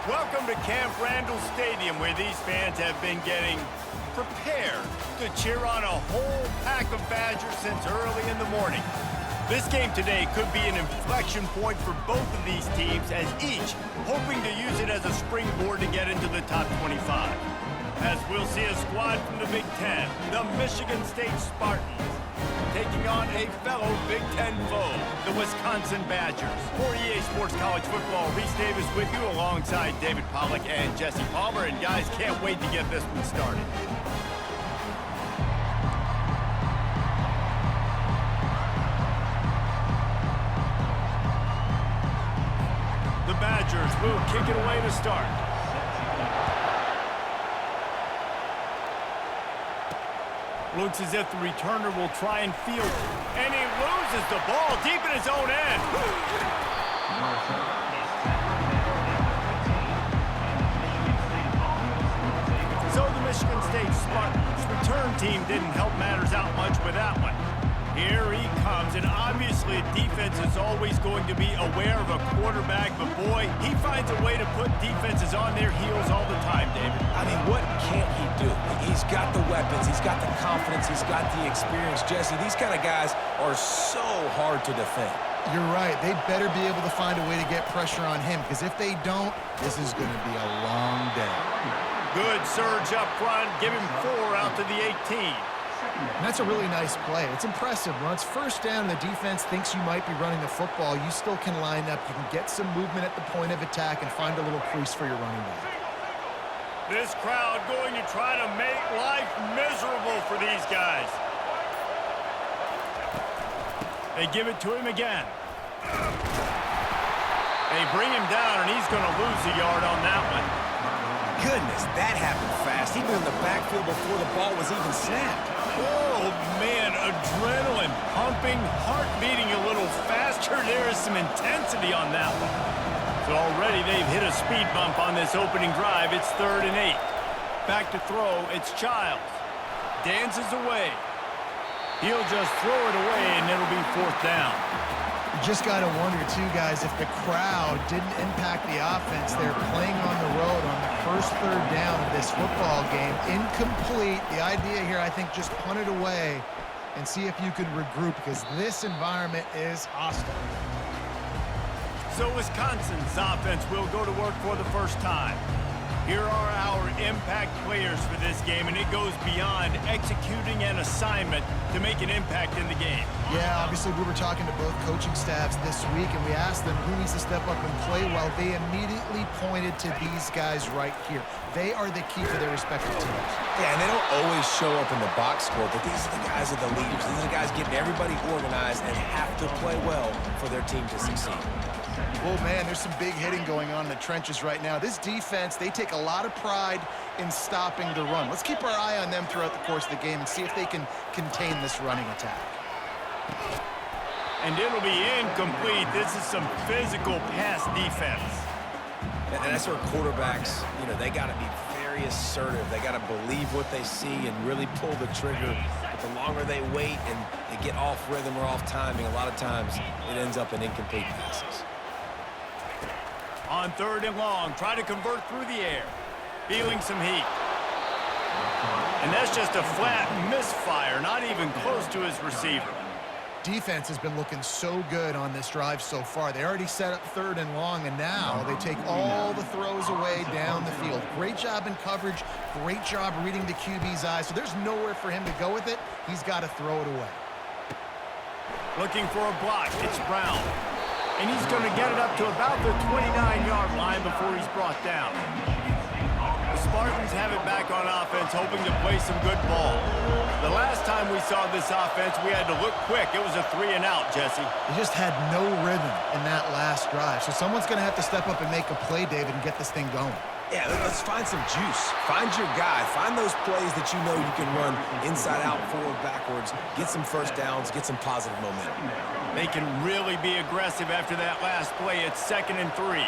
Welcome to Camp Randall Stadium, where these fans have been getting prepared to cheer on a whole pack of Badgers since early in the morning. This game today could be an inflection point for both of these teams, as each hoping to use it as a springboard to get into the top 25. As we'll see a squad from the Big Ten, the Michigan State Spartans, taking on a fellow Big Ten foe, the Wisconsin Badgers. For EA Sports College Football, Reese Davis with you alongside David Pollack and Jesse Palmer. And guys, can't wait to get this one started. The Badgers will kick it away to start. Looks as if the returner will try and field it. And he loses the ball deep in his own end. So the Michigan State Spartans return team didn't help matters out much with that one. Here he comes, and obviously defense is always going to be aware of a quarterback, but boy, he finds a way to put defenses on their heels all the time, David. I mean, what can't he do? He's got the weapons, he's got the confidence, he's got the experience. Jesse, these kind of guys are so hard to defend. You're right. They'd better be able to find a way to get pressure on him, because if they don't, this is going to be a long day. Good surge up front, give him 4 out to the 18. And that's a really nice play. It's impressive. When it's first down and the defense thinks you might be running the football, you still can line up. You can get some movement at the point of attack and find a little crease for your running back. This crowd going to try to make life miserable for these guys. They give it to him again. They bring him down, and he's going to lose a yard on that one. Goodness, that happened fast. He was in the backfield before the ball was even snapped. Oh, man, adrenaline pumping, heart beating a little faster. There is some intensity on that one. So already they've hit a speed bump on this opening drive. It's 3rd and 8. Back to throw, it's Childs. Dances away. He'll just throw it away, and it'll be 4th down. You just got to wonder, too, guys, if the crowd didn't impact the offense. They're playing on the road on the first 3rd down of this football game. Incomplete. The idea here, I think, just punt it away and see if you can regroup, because this environment is hostile. So Wisconsin's offense will go to work for the first time. Here are our impact players for this game, and it goes beyond executing an assignment to make an impact in the game. Yeah, obviously we were talking to both coaching staffs this week, and we asked them who needs to step up and play well. They immediately pointed to these guys right here. They are the key for their respective teams. Yeah, and they don't always show up in the box score, but these are the guys that are the leaders. These are the guys getting everybody organized and have to play well for their team to succeed. Oh, man, there's some big hitting going on in the trenches right now. This defense, they take a lot of pride in stopping the run. Let's keep our eye on them throughout the course of the game and see if they can contain this running attack. And it'll be incomplete. This is some physical pass defense. And that's where quarterbacks, they got to be very assertive. They got to believe what they see and really pull the trigger. But the longer they wait and they get off rhythm or off timing, a lot of times it ends up in incomplete passes. On 3rd and long, try to convert through the air. Feeling some heat. And that's just a flat misfire, not even close to his receiver. Defense has been looking so good on this drive so far. They already set up 3rd and long, and now they take all the throws away down the field. Great job in coverage, great job reading the QB's eyes. So there's nowhere for him to go with it. He's got to throw it away. Looking for a block, it's Brown. And he's going to get it up to about the 29-yard line before he's brought down. The Spartans have it back on offense, hoping to play some good ball. The last time we saw this offense, we had to look quick. It was a 3-and-out, Jesse. They just had no rhythm in that last drive. So someone's going to have to step up and make a play, David, and get this thing going. Yeah, let's find some juice. Find your guy. Find those plays that you know you can run inside out, forward, backwards. Get some first downs. Get some positive momentum. They can really be aggressive after that last play. It's 2nd and 3.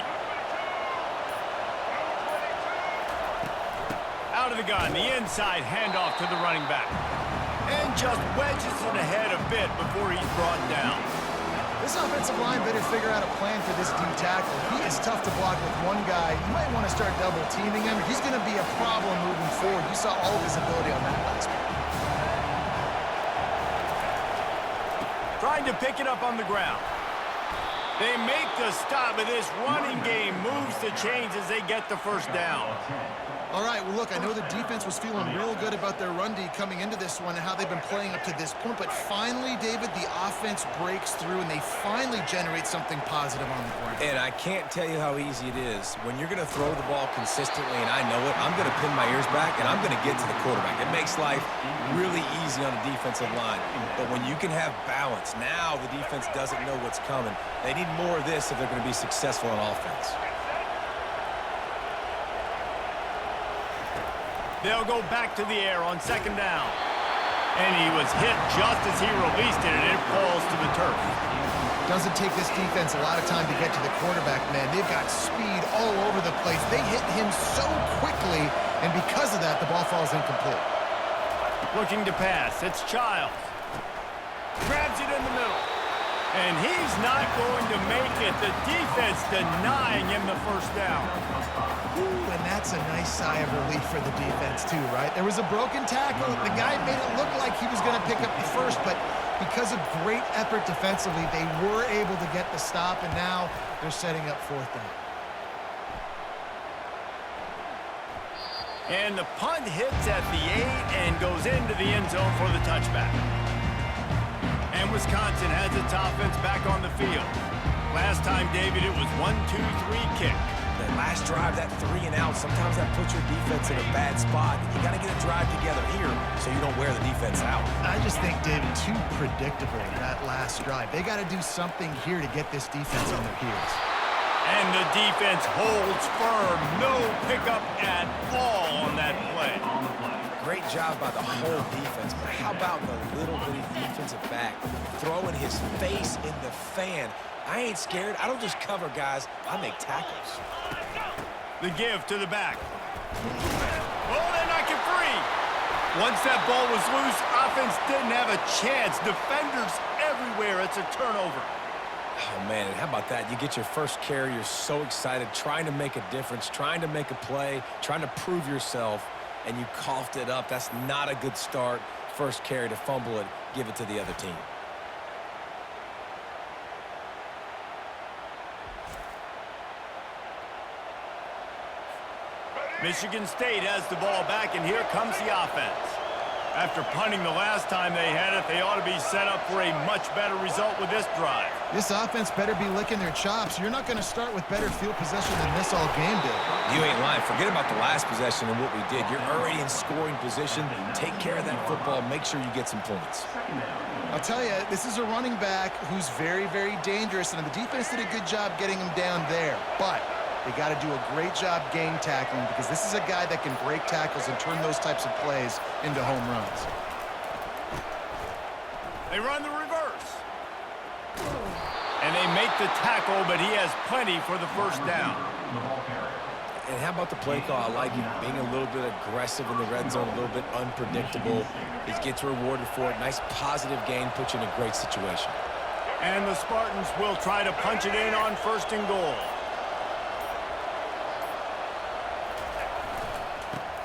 Out of the gun, the inside handoff to the running back. And just wedges it ahead a bit before he's brought down. This offensive line better figure out a plan for this D tackle. He is tough to block with one guy. You might want to start double teaming him. He's going to be a problem moving forward. You saw all of his ability on that last one. Trying to pick it up on the ground. They make the stop, but this running game moves the chains as they get the first down. All right, well, look, I know the defense was feeling real good about their run D coming into this one and how they've been playing up to this point, but finally, David, the offense breaks through and they finally generate something positive on the ground. And I can't tell you how easy it is. When you're going to throw the ball consistently, and I know it, I'm going to pin my ears back, and I'm going to get to the quarterback. It makes life really easy on the defensive line. But when you can have balance, now the defense doesn't know what's coming. They need more of this if they're going to be successful on offense. They'll go back to the air on second down. And he was hit just as he released it, and it falls to the turf. Doesn't take this defense a lot of time to get to the quarterback, man. They've got speed all over the place. They hit him so quickly, and because of that, the ball falls incomplete. Looking to pass. It's Childs. Grabs it in the middle. And he's not going to make it. The defense denying him the first down. Ooh, and that's a nice sigh of relief for the defense too, right? There was a broken tackle. The guy made it look like he was going to pick up the first, but because of great effort defensively, they were able to get the stop, and now they're setting up fourth down. And the punt hits at the 8 and goes into the end zone for the touchback. And Wisconsin has its offense back on the field. Last time, David, it was 1-2-3 kick. That last drive, that 3 and out, sometimes that puts your defense in a bad spot. And you got to get a drive together here so you don't wear the defense out. I just think, David, too predictable, that last drive. They got to do something here to get this defense on their heels. And the defense holds firm. No pickup at all on that play. Great job by the whole defense, but how about the little bitty defensive back throwing his face in the fan? I ain't scared. I don't just cover guys. I make tackles. The give to the back. Oh, they knock it free. Once that ball was loose, offense didn't have a chance. Defenders everywhere. It's a turnover. Oh, man, and how about that? You get your first carry. You're so excited, trying to make a difference, trying to make a play, trying to prove yourself, and you coughed it up. That's not a good start. First carry to fumble it, give it to the other team. Michigan State has the ball back, and here comes the offense. After punting the last time they had it, they ought to be set up for a much better result with this drive. This offense better be licking their chops. You're not going to start with better field possession than this all game did. You ain't lying. Forget about the last possession and what we did. You're already in scoring position. Take care of that football. Make sure you get some points. I'll tell you, this is a running back who's very, very dangerous, and the defense did a good job getting him down there. But they got to do a great job game tackling, because this is a guy that can break tackles and turn those types of plays into home runs. They run the reverse. And they make the tackle, but he has plenty for the first down. And how about the play call? I like it. Being a little bit aggressive in the red zone, a little bit unpredictable. He gets rewarded for it. Nice positive gain, puts you in a great situation. And the Spartans will try to punch it in on first and goal.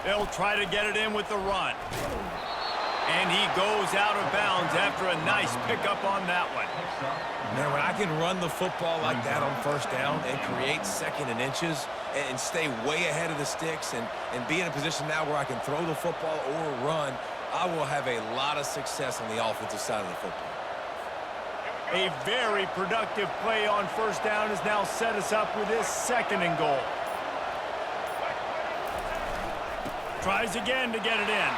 They'll try to get it in with the run. And he goes out of bounds after a nice pickup on that one. Man, when I can run the football like that on first down and create second and inches and stay way ahead of the sticks and be in a position now where I can throw the football or run, I will have a lot of success on the offensive side of the football. A very productive play on first down has now set us up with this second and goal. Tries again to get it in.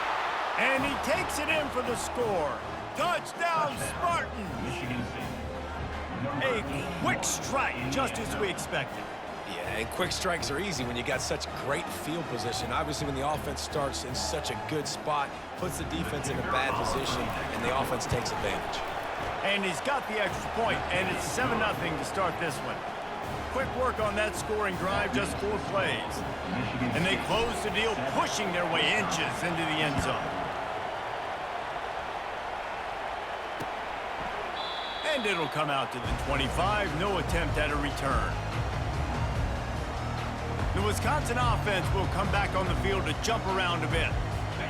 And he takes it in for the score. Touchdown, Spartans! A quick strike, just as we expected. Yeah, and quick strikes are easy when you got such great field position. Obviously, when the offense starts in such a good spot, puts the defense in a bad position, and the offense takes advantage. And he's got the extra point, and it's 7-0 to start this one. Quick work on that scoring drive, just 4 plays. And they close the deal, pushing their way inches into the end zone. And And it'll come out to the 25. No attempt at a return. The Wisconsin offense will come back on the field to jump around a bit.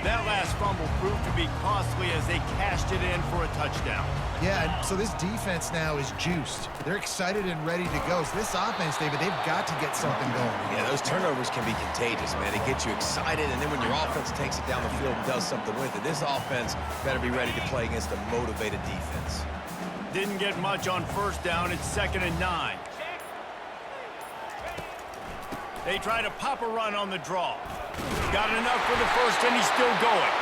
That last fumble proved to be costly as they cashed it in for a touchdown. Yeah, and so this defense now is juiced. They're excited and ready to go. So this offense, David, they've got to get something going. Yeah, those turnovers can be contagious, man. It gets you excited, and then when your offense takes it down the field and does something with it, this offense better be ready to play against a motivated defense. Didn't get much on first down. It's 2nd and 9. They try to pop a run on the draw. Got enough for the first, and he's still going.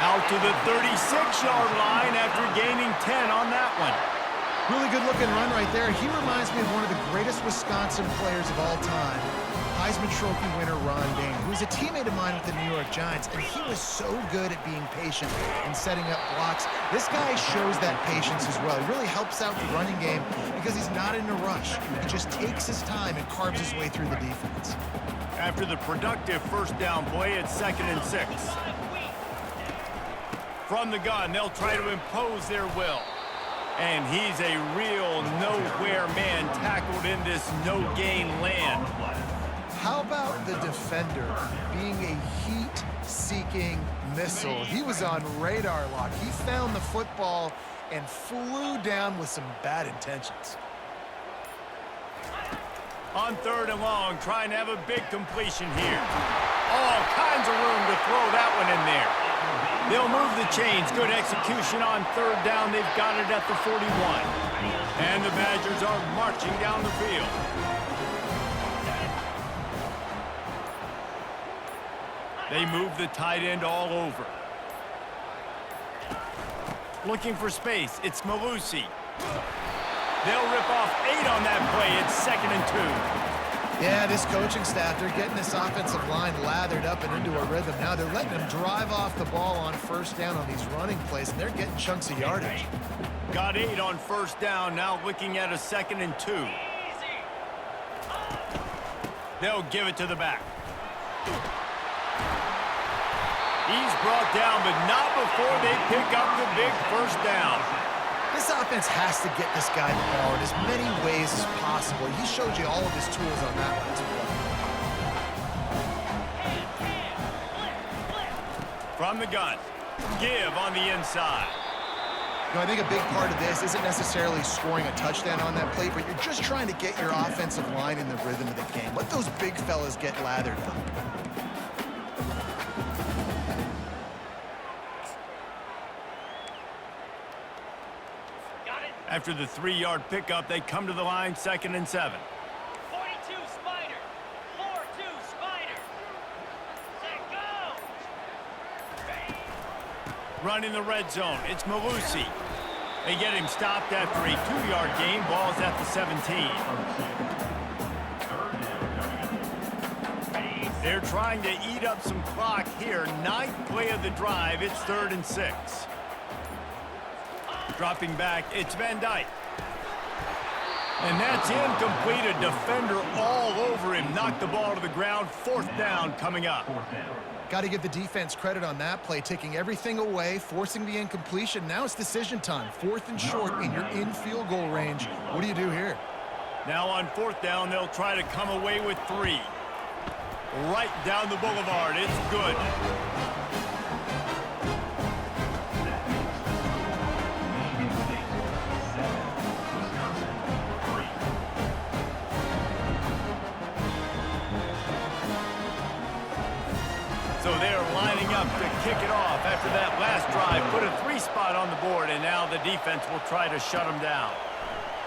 Out to the 36-yard line after gaining 10 on that one. Really good-looking run right there. He reminds me of one of the greatest Wisconsin players of all time, Heisman Trophy winner Ron Dayne, who was a teammate of mine with the New York Giants, and he was so good at being patient and setting up blocks. This guy shows that patience as well. He really helps out the running game because he's not in a rush. He just takes his time and carves his way through the defense. After the productive first down play, it's 2nd and 6. From the gun, they'll try to impose their will. And he's a real nowhere man tackled in this no-gain land. How about the defender being a heat-seeking missile? He was on radar lock. He found the football and flew down with some bad intentions. On 3rd and long, trying to have a big completion here. All kinds of room to throw that one in there. They'll move the chains. Good execution on 3rd down. They've got it at the 41. And the Badgers are marching down the field. They move the tight end all over. Looking for space. It's Malusi. They'll rip off 8 on that play. It's 2nd and 2. Yeah, this coaching staff, they're getting this offensive line lathered up and into a rhythm. Now they're letting them drive off the ball on first down on these running plays, and they're getting chunks of yardage. Got 8 on first down. Now looking at a 2nd and 2. They'll give it to the back. He's brought down, but not before they pick up the big first down. This offense has to get this guy the ball in as many ways as possible. He showed you all of his tools on that last play. From the gun, give on the inside. You know, I think a big part of this isn't necessarily scoring a touchdown on that play, but you're just trying to get your offensive line in the rhythm of the game. Let those big fellas get lathered up. After the 3-yard pickup, they come to the line, 2nd and 7. 42 Spider. 4-2 Spider. Set go. Running the red zone, it's Malusi. They get him stopped after a 2-yard gain. Ball's at the 17. They're trying to eat up some clock here. 9th play of the drive. It's 3rd and 6. Dropping back, it's Van Dyke. And that's incomplete. A defender all over him. Knocked the ball to the ground. 4th down coming up. Got to give the defense credit on that play, taking everything away, forcing the incompletion. Now it's decision time. 4th and short, and you're in field goal range. What do you do here? Now on 4th down, they'll try to come away with 3. Right down the boulevard. It's good. So they're lining up to kick it off after that last drive. Put a 3 spot on the board, and now the defense will try to shut them down.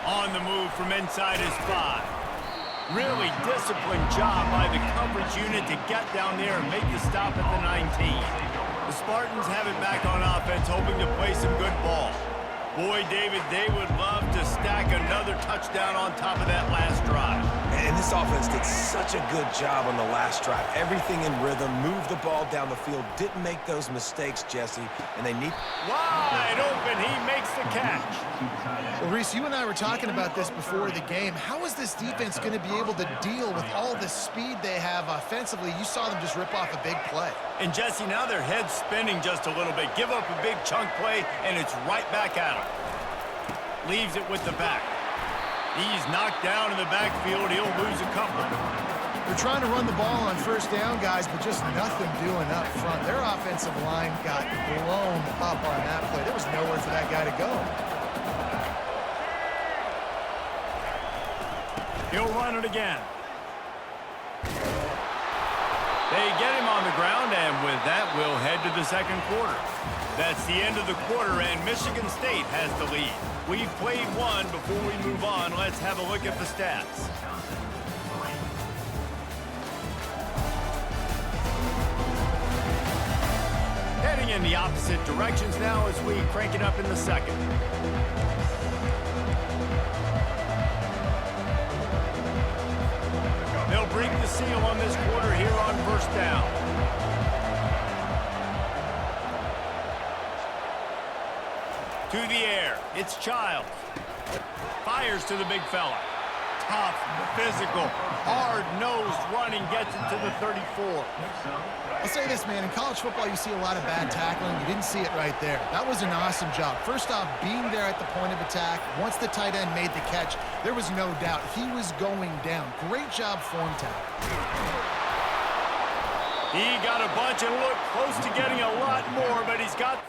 On the move from inside is 5. Really disciplined job by the coverage unit to get down there and make the stop at the 19. The Spartans have it back on offense, hoping to play some good ball. Boy, David, they would love to stack another touchdown on top of that last drive. And this offense did such a good job on the last drive. Everything in rhythm, moved the ball down the field, didn't make those mistakes, Jesse, and they need... Wide open, he makes the catch. Well, Reese, you and I were talking about this before the game. How is this defense going to be able to deal with all the speed they have offensively? You saw them just rip off a big play. And, Jesse, now their head's spinning just a little bit. Give up a big chunk play, and it's right back at them. leaves it with the back. He's knocked down in the backfield. He'll lose a couple. They're trying to run the ball on first down, guys, but just nothing doing up front. Their offensive line got blown up on that play. There was nowhere for that guy to go. He'll run it again. They get him on the ground, and with that, we'll head to the second quarter. That's the end of the quarter, and Michigan State has the lead. We've played one. Before we move on, let's have a look at the stats. Heading in the opposite directions now as we crank it up in the second. They'll break the seal on this quarter here on first down. To the air, it's Childs. Fires to the big fella. Tough, physical, hard-nosed running, gets it to the 34. I'll say this, man. In college football, you see a lot of bad tackling. You didn't see it right there. That was an awesome job. First off, being there at the point of attack. Once the tight end made the catch, there was no doubt he was going down. Great job form tackle. He got a bunch and looked close to getting a lot more, but he's got...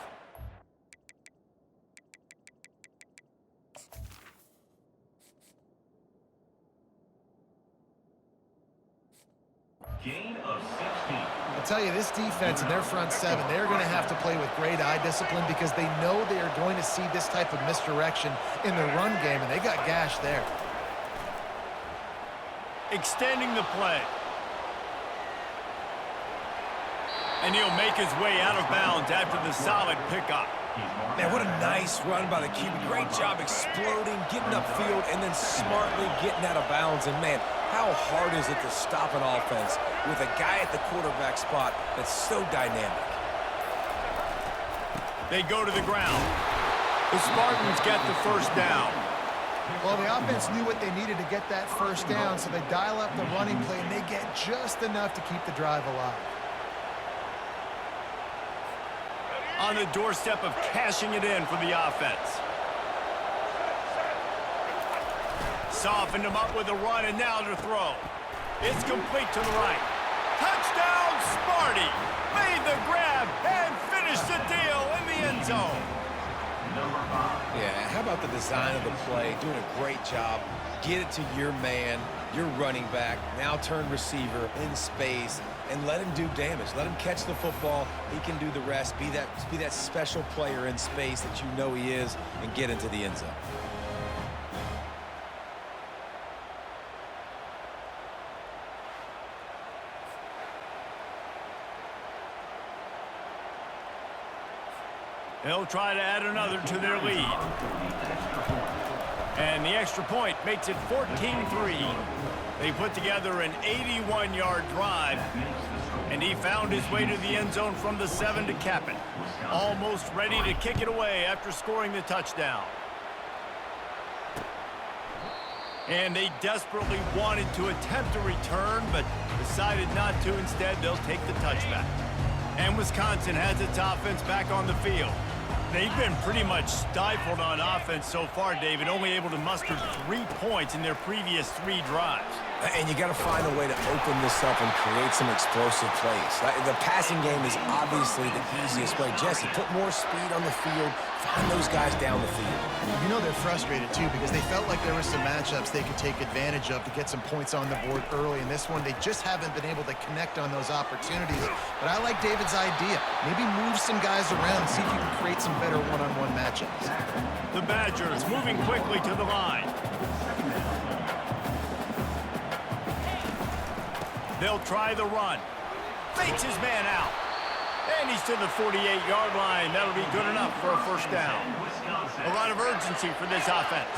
Gain of 16. I'll tell you, this defense and their front seven, they're going to have to play with great eye discipline because they know they are going to see this type of misdirection in the run game, and they got gashed there. Extending the play. And he'll make his way out of bounds after the solid pickup. Man, what a nice run by the QB. Great job exploding, getting upfield, and then smartly getting out of bounds. And, man, how hard is it to stop an offense with a guy at the quarterback spot that's so dynamic? They go to the ground. The Spartans get the first down. Well, the offense knew what they needed to get that first down, so they dial up the running play, and they get just enough to keep the drive alive. On the doorstep of cashing it in for the offense. Softened him up with a run, and now to throw. It's complete to the right. Touchdown, Sparty! Made the grab and finished the deal in the end zone. Yeah, how about the design of the play? Doing a great job. Get it to your man, your running back, now turn receiver in space, and let him do damage. Let him catch the football. He can do the rest. Be that special player in space that you know he is, and get into the end zone. They'll try to add another to their lead. And the extra point makes it 14-3. They put together an 81-yard drive, and he found his way to the end zone from the 7 to cap it. Almost ready to kick it away after scoring the touchdown. And they desperately wanted to attempt a return, but decided not to. Instead, they'll take the touchback. And Wisconsin has its offense back on the field. They've been pretty much stifled on offense so far, David, only able to muster 3 points in their previous 3 drives. And you got to find a way to open this up and create some explosive plays. The passing game is obviously the easiest way. Jesse, put more speed on the field. Find those guys down the field. You know they're frustrated, too, because they felt like there were some matchups they could take advantage of to get some points on the board early. In this one, they just haven't been able to connect on those opportunities. But I like David's idea. Maybe move some guys around and see if you can create some better one-on-one matchups. The Badgers moving quickly to the line. They'll try the run. Fakes his man out. And he's to the 48-yard line. That'll be good enough for a first down. A lot of urgency for this offense.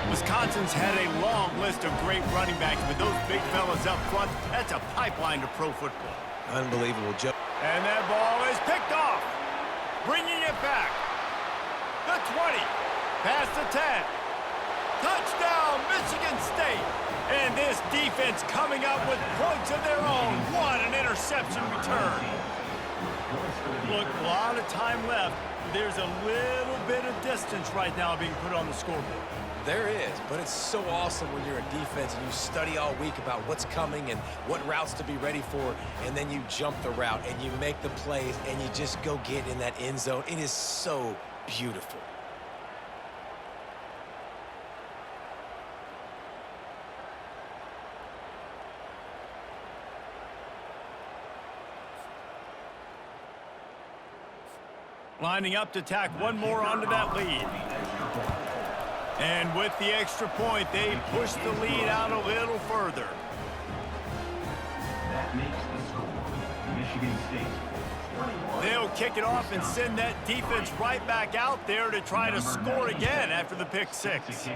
Wisconsin's had a long list of great running backs, but those big fellas up front, that's a pipeline to pro football. Unbelievable, Joe. And that ball is picked off. Bringing it back. The 20. Past the 10. Touchdown, Michigan State. And this defense coming up with points of their own. What an interception return. Look, a lot of time left. There's a little bit of distance right now being put on the scoreboard. There is, but it's so awesome when you're a defense and you study all week about what's coming and what routes to be ready for, and then you jump the route and you make the plays and you just go get in that end zone. It is so beautiful. Lining up to tack one more onto that lead. And with the extra point, they push the lead out a little further. That makes the score Michigan State 21. They'll kick it off and send that defense right back out there to try to score again after the pick six.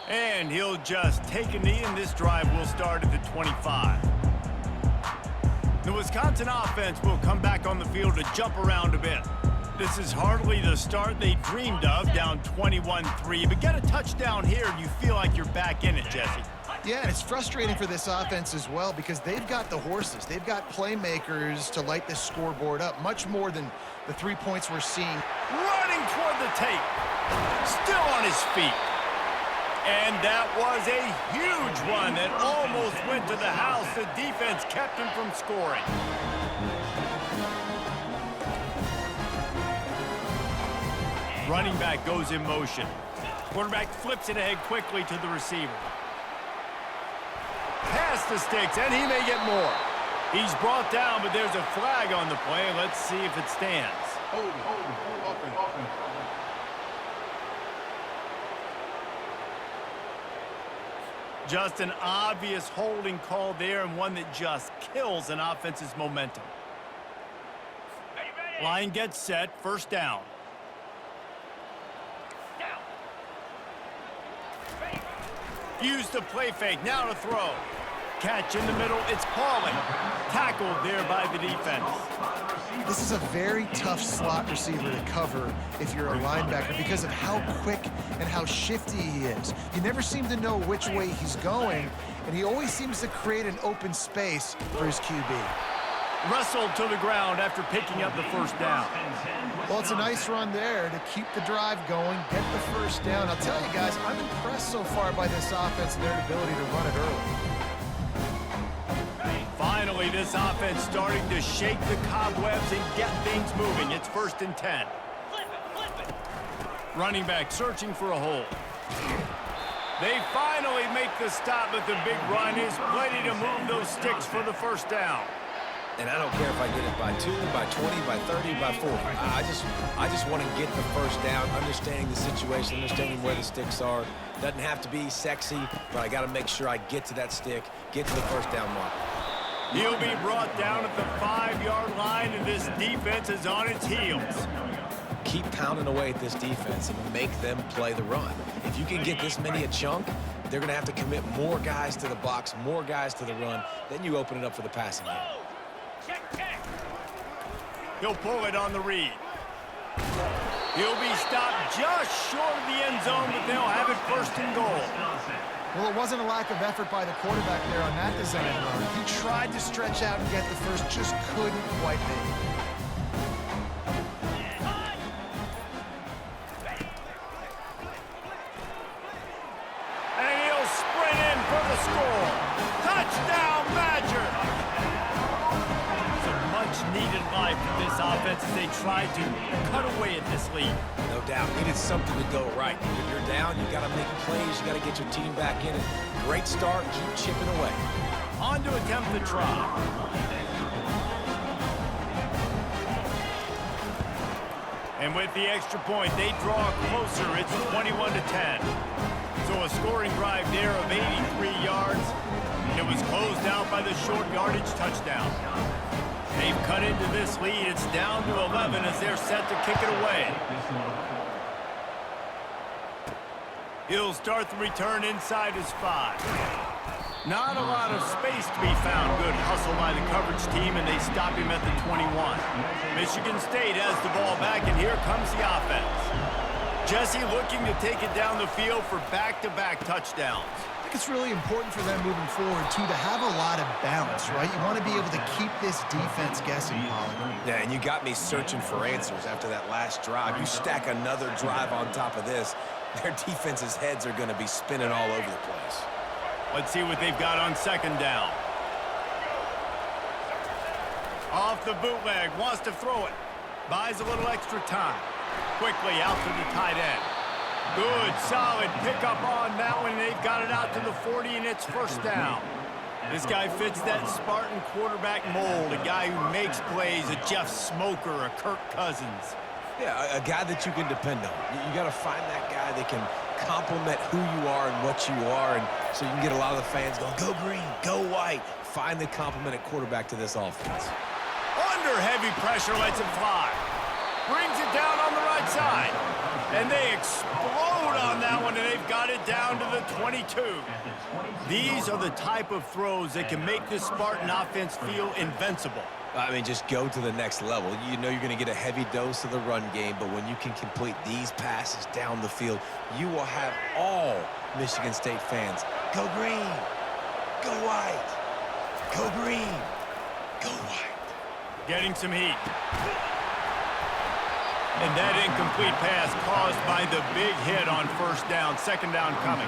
And he'll just take a knee, and this drive will start at the 25. The Wisconsin offense will come back on the field to jump around a bit. This is hardly the start they dreamed of, down 21-3. But get a touchdown here, and you feel like you're back in it, Jesse. Yeah, and it's frustrating for this offense as well because they've got the horses. They've got playmakers to light this scoreboard up, much more than the 3 points we're seeing. Running toward the tape. Still on his feet. And that was a huge run that almost went to the house. The defense kept him from scoring. Running back goes in motion. Quarterback flips it ahead quickly to the receiver. Past the sticks, and he may get more. He's brought down, but there's a flag on the play. Let's see if it stands. Just an obvious holding call there, and one that just kills an offense's momentum. Line gets set, first down. Use the play fake, now to throw. Catch in the middle, it's Pauling. Tackled there by the defense. This is a very tough slot receiver to cover if you're a linebacker because of how quick and how shifty he is. You never seem to know which way he's going, and he always seems to create an open space for his QB. Wrestled to the ground after picking up the first down. Well, it's a nice run there to keep the drive going, get the first down. I'll tell you guys, I'm impressed so far by this offense and their ability to run it early. Finally, this offense starting to shake the cobwebs and get things moving. It's 1st and 10. Flip it. Running back searching for a hole. They finally make the stop, but the big run is plenty to move those sticks for the first down. And I don't care if I get it by 2, by 20, by 30, by 40. I just want to get the first down, understanding the situation, understanding where the sticks are. Doesn't have to be sexy, but I got to make sure I get to that stick, get to the first down mark. He'll be brought down at the 5-yard line, and this defense is on its heels. Keep pounding away at this defense and make them play the run. If you can get this many a chunk, they're going to have to commit more guys to the box, more guys to the run. Then you open it up for the passing game. Check. He'll pull it on the read. He'll be stopped just short of the end zone, but they'll have it 1st and goal. Well, it wasn't a lack of effort by the quarterback there on that design run. He tried to stretch out and get the first, just couldn't quite make it. And he'll sprint in for the score. Touchdown, Badger! Some much-needed life from this offense as they tried to cut away at this lead. No doubt. Needed something to go right. If you're down, you got to make plays. You got to get your team back in it. Great start. Keep chipping away. On to attempt the try. And with the extra point, they draw closer. It's 21-10. So a scoring drive there of 83 yards. It was closed out by the short yardage touchdown. They've cut into this lead. It's down to 11 as they're set to kick it away. He'll start the return inside his 5. Not a lot of space to be found. Good hustle by the coverage team, and they stop him at the 21. Michigan State has the ball back, and here comes the offense. Jesse looking to take it down the field for back-to-back touchdowns. think it's really important for them moving forward, too, to have a lot of balance, right? You want to be able to keep this defense guessing, Pollard. Yeah, and you got me searching for answers after that last drive. You stack another drive on top of this, their defense's heads are going to be spinning all over the place. Let's see what they've got on second down. Off the bootleg, wants to throw it. Buys a little extra time. Quickly out to the tight end. Good, solid pickup on that one. They've got it out to the 40, and it's first down. This guy fits that Spartan quarterback mold, a guy who makes plays, a Jeff Smoker, a Kirk Cousins. Yeah, a guy that you can depend on. You got to find that guy that can complement who you are and what you are, and so you can get a lot of the fans going, go green, go white. Find the complement at quarterback to this offense. Under heavy pressure, lets it fly. Brings it down on the right side. And they explode on that one, and they've got it down to the 22. These are the type of throws that can make this Spartan offense feel invincible. I mean, just go to the next level. You know you're going to get a heavy dose of the run game, but when you can complete these passes down the field, you will have all Michigan State fans go green, go white, go green, go white. Getting some heat. And that incomplete pass caused by the big hit on first down. Second down coming.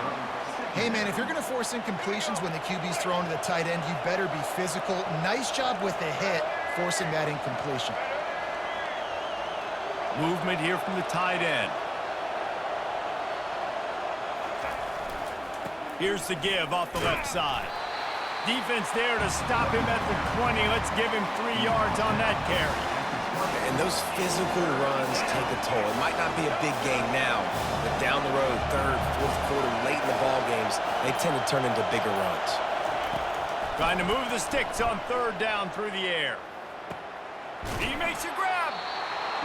Hey, man, if you're going to force incompletions when the QB's thrown to the tight end, you better be physical. Nice job with the hit, forcing that incompletion. Movement here from the tight end. Here's the give off the left side. Defense there to stop him at the 20. Let's give him 3 yards on that carry. And those physical runs take a toll. It might not be a big game now, but down the road, third, fourth quarter, late in the ball games, they tend to turn into bigger runs. Trying to move the sticks on third down through the air. He makes a grab.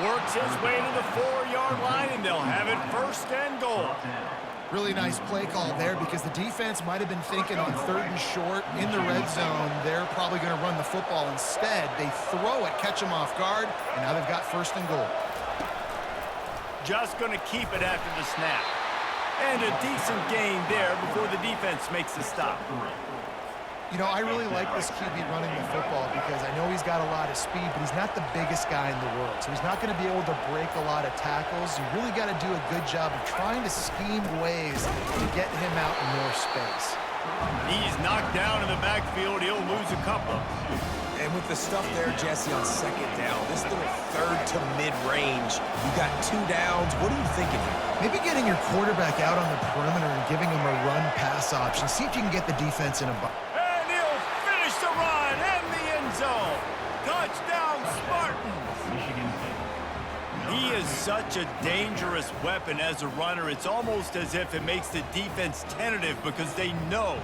Works his way to the 4-yard line, and they'll have it first and goal. Really nice play call there because the defense might have been thinking on third and short in the red zone. They're probably going to run the football instead. They throw it, catch them off guard, and now they've got first and goal. Just going to keep it after the snap. And a decent gain there before the defense makes the stop. You know, I really like this QB running the football because I know he's got a lot of speed, but he's not the biggest guy in the world. So he's not going to be able to break a lot of tackles. You really got to do a good job of trying to scheme ways to get him out in more space. He's knocked down in the backfield. He'll lose a couple. And with the stuff there, Jesse, on second down, this little third to mid-range, you got 2 downs. What are you thinking here? Maybe getting your quarterback out on the perimeter and giving him a run-pass option. See if you can get the defense in a box. The run and the end zone. Touchdown, Spartans. He is such a dangerous weapon as a runner. It's almost as if it makes the defense tentative because they know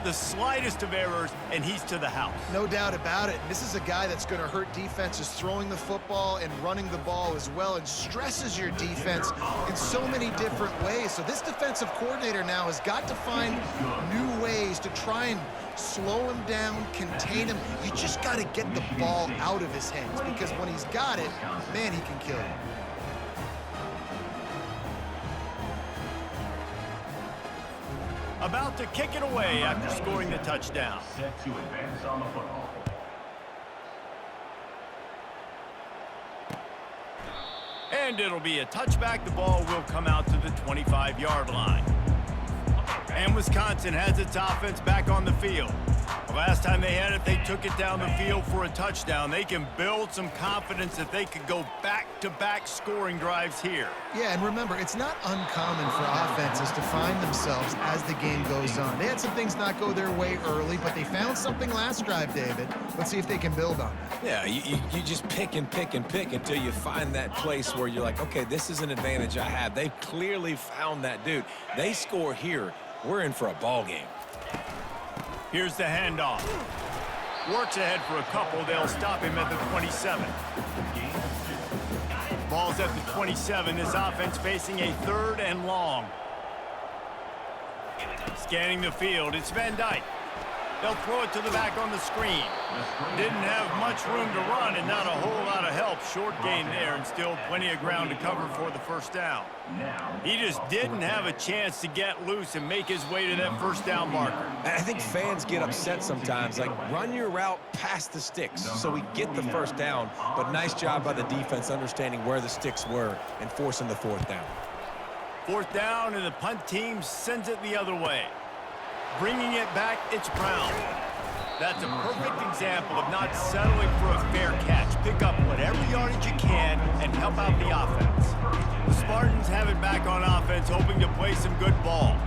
the slightest of errors, and he's to the house. No doubt about it. This is a guy that's going to hurt defenses throwing the football and running the ball as well, and stresses your defense in so many different ways. So this defensive coordinator now has got to find new ways to try and slow him down, contain him. You just got to get the ball out of his hands because when he's got it, man, he can kill you. About to kick it away after scoring the touchdown. Set to advance on the football. And it'll be a touchback. The ball will come out to the 25-yard line. And Wisconsin has its offense back on the field. The last time they had it, they took it down the field for a touchdown. They can build some confidence that they could go back-to-back scoring drives here. Yeah, and remember, it's not uncommon for offenses to find themselves as the game goes on. They had some things not go their way early, but they found something last drive, David. Let's see if they can build on that. Yeah, you just pick and pick and pick until you find that place where you're like, okay, this is an advantage I have. They've clearly found that, dude. They score here, we're in for a ball game. Here's the handoff. Works ahead for a couple. They'll stop him at the 27. Ball's at the 27. This offense facing a third and long. Scanning the field. It's Van Dyke. They'll throw it to the back on the screen. Didn't have much room to run and not a whole lot of help. Short gain there and still plenty of ground to cover for the first down. He just didn't have a chance to get loose and make his way to that first down marker. I think fans get upset sometimes. Like, run your route past the sticks so we get the first down. But nice job by the defense understanding where the sticks were and forcing the fourth down. Fourth down, and the punt team sends it the other way. Bringing it back, it's Brown. That's a perfect example of not settling for a fair catch. Pick up whatever yardage you can and help out the offense. The Spartans have it back on offense, hoping to play some good ball.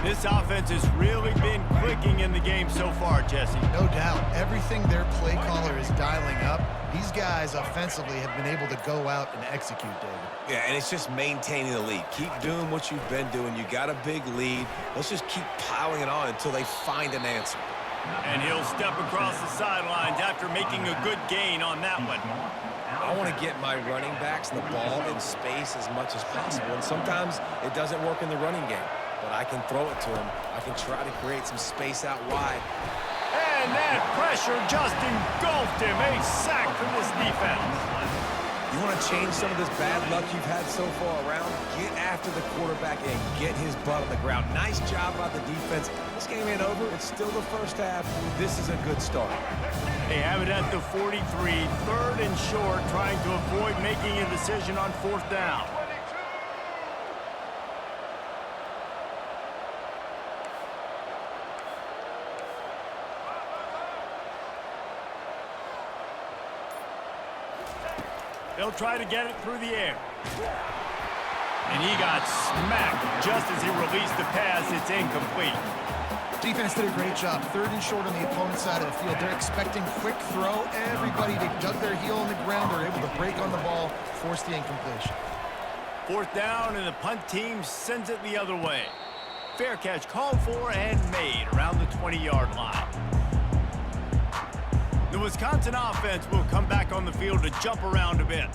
This offense has really been clicking in the game so far, Jesse. No doubt. Everything their play caller is dialing up, these guys offensively have been able to go out and execute, David. Yeah, and it's just maintaining the lead. Keep doing what you've been doing. You got a big lead. Let's just keep piling it on until they find an answer. And he'll step across the sidelines after making a good gain on that one. I want to get my running backs the ball in space as much as possible, and sometimes it doesn't work in the running game. But I can throw it to him. I can try to create some space out wide. And that pressure just engulfed him. A sack for this defense. You want to change some of this bad luck you've had so far around? Get after the quarterback and get his butt on the ground. Nice job by the defense. This game ain't over. It's still the first half. This is a good start. They have it at the 43, third and short, trying to avoid making a decision on fourth down. They'll try to get it through the air. And he got smacked just as he released the pass. It's incomplete. Defense did a great job. Third and short on the opponent's side of the field. They're expecting quick throw. Everybody, they dug their heel on the ground. They're able to break on the ball, force the incompletion. Fourth down, and the punt team sends it the other way. Fair catch called for and made around the 20-yard line. The Wisconsin offense will come back on the field to jump around a bit.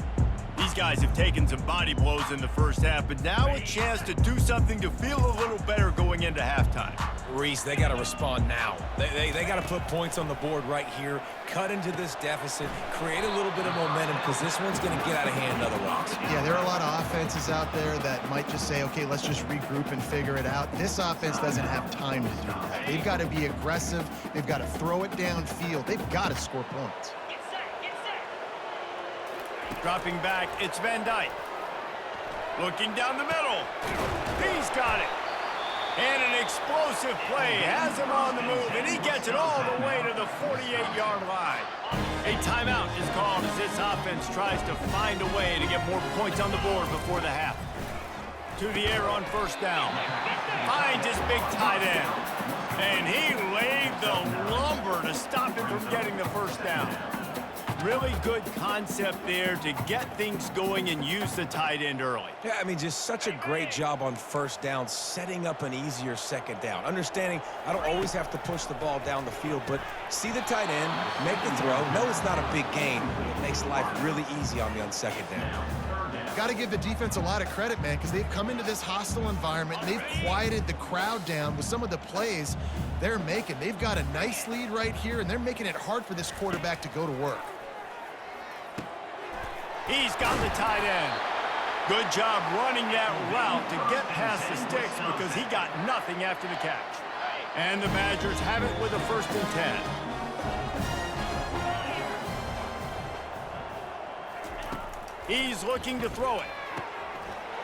These guys have taken some body blows in the first half, but now a chance to do something to feel a little better going into halftime. Reese, they got to respond now. They got to put points on the board right here, cut into this deficit, create a little bit of momentum, because this one's going to get out of hand otherwise. Yeah, there are a lot of offenses out there that might just say, okay, let's just regroup and figure it out. This offense doesn't have time to do that. They've got to be aggressive. They've got to throw it downfield. They've got to score points. Get set, get set. Dropping back, it's Van Dyke. Looking down the middle. He's got it. And an explosive play has him on the move, and he gets it all the way to the 48-yard line. A timeout is called as this offense tries to find a way to get more points on the board before the half. To the air on first down. Finds his big tight end. And he laid the lumber to stop him from getting the first down. Really good concept there to get things going and use the tight end early. Yeah, I mean, just such a great job on first down, setting up an easier second down. Understanding I don't always have to push the ball down the field, but see the tight end, make the throw. No, it's not a big gain. It makes life really easy on me on second down. Got to give the defense a lot of credit, man, because they've come into this hostile environment, and they've quieted the crowd down with some of the plays they're making. They've got a nice lead right here, and they're making it hard for this quarterback to go to work. He's got the tight end. Good job running that route to get past the sticks because he got nothing after the catch. And the Badgers have it with a 1st and 10. He's looking to throw it.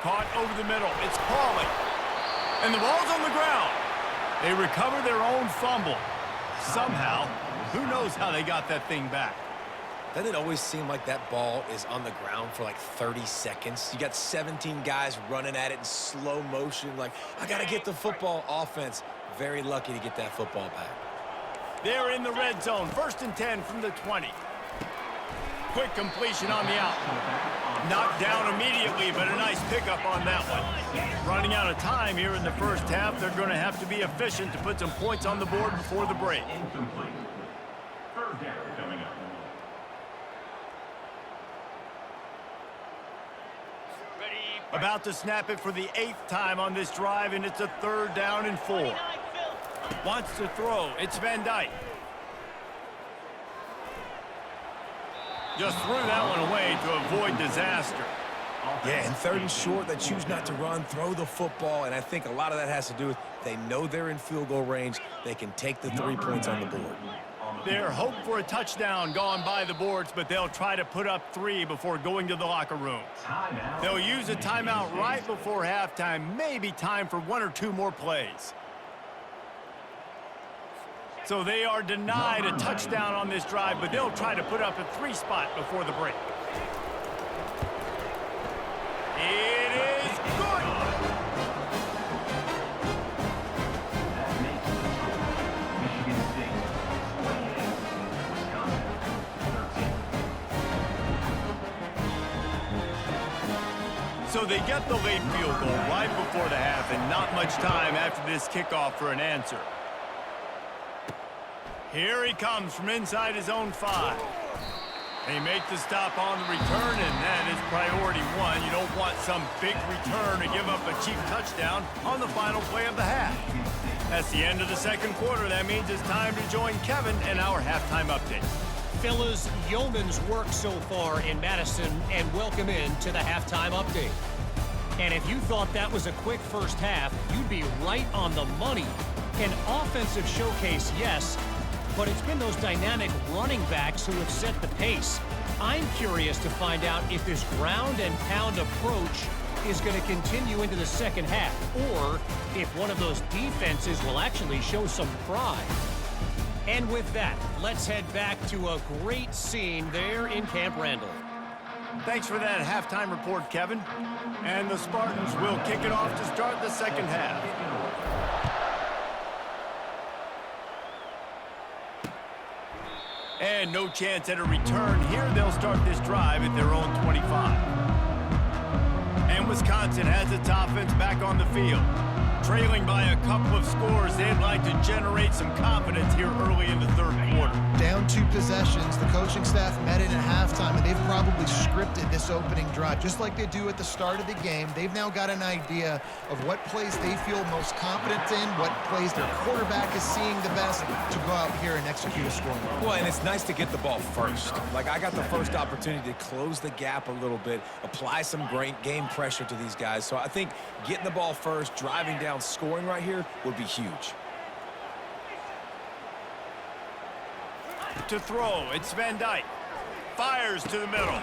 Caught over the middle. It's Pauly. And the ball's on the ground. They recover their own fumble. Somehow, who knows how they got that thing back. Doesn't it always seem like that ball is on the ground for like 30 seconds? You got 17 guys running at it in slow motion. Like, I got to get the football. Offense, very lucky to get that football back. They're in the red zone. 1st and 10 from the 20. Quick completion on the out. Knocked down immediately, but a nice pickup on that one. Running out of time here in the first half. They're going to have to be efficient to put some points on the board before the break. Incomplete. Third down coming up. About to snap it for the 8th time on this drive, and it's a 3rd down and 4. Wants to throw. It's Van Dyke. Just threw that one away to avoid disaster. Yeah, and 3rd and short, they choose not to run, throw the football, and I think a lot of that has to do with they know they're in field goal range. They can take the 3 points on the board. Their hope for a touchdown gone by the boards, but they'll try to put up 3 before going to the locker room. They'll use a timeout right before halftime, maybe time for 1 or 2 more plays. So they are denied a touchdown on this drive, but they'll try to put up a 3 spot before the break. It is good. Michigan State 28, Wisconsin 13. So they get the late field goal right before the half and not much time after this kickoff for an answer. Here he comes from inside his own 5. They make the stop on the return, and that is priority 1. You don't want some big return to give up a cheap touchdown on the final play of the half. That's the end of the 2nd quarter. That means it's time to join Kevin and our halftime update. Fellas, yeoman's work so far in Madison, and welcome in to the halftime update. And if you thought that was a quick first half, you'd be right on the money. An offensive showcase, yes, but it's been those dynamic running backs who have set the pace. I'm curious to find out if this ground and pound approach is going to continue into the 2nd half, or if one of those defenses will actually show some pride. And with that, let's head back to a great scene there in Camp Randall. Thanks for that halftime report, Kevin. And the Spartans will kick it off to start the 2nd half. And no chance at a return here. They'll start this drive at their own 25. And Wisconsin has its offense back on the field. Trailing by a couple of scores, they'd like to generate some confidence here early in the 3rd quarter. Down 2 possessions, the coaching staff met in at halftime, and they've probably scripted this opening drive. Just like they do at the start of the game, they've now got an idea of what plays they feel most confident in, what plays their quarterback is seeing the best to go out here and execute a scoring. Well, and it's nice to get the ball first. Like, I got the first opportunity to close the gap a little bit, apply some great game pressure to these guys. So I think getting the ball first, driving down, scoring right here would be huge. To throw, it's Van Dyke. Fires to the middle.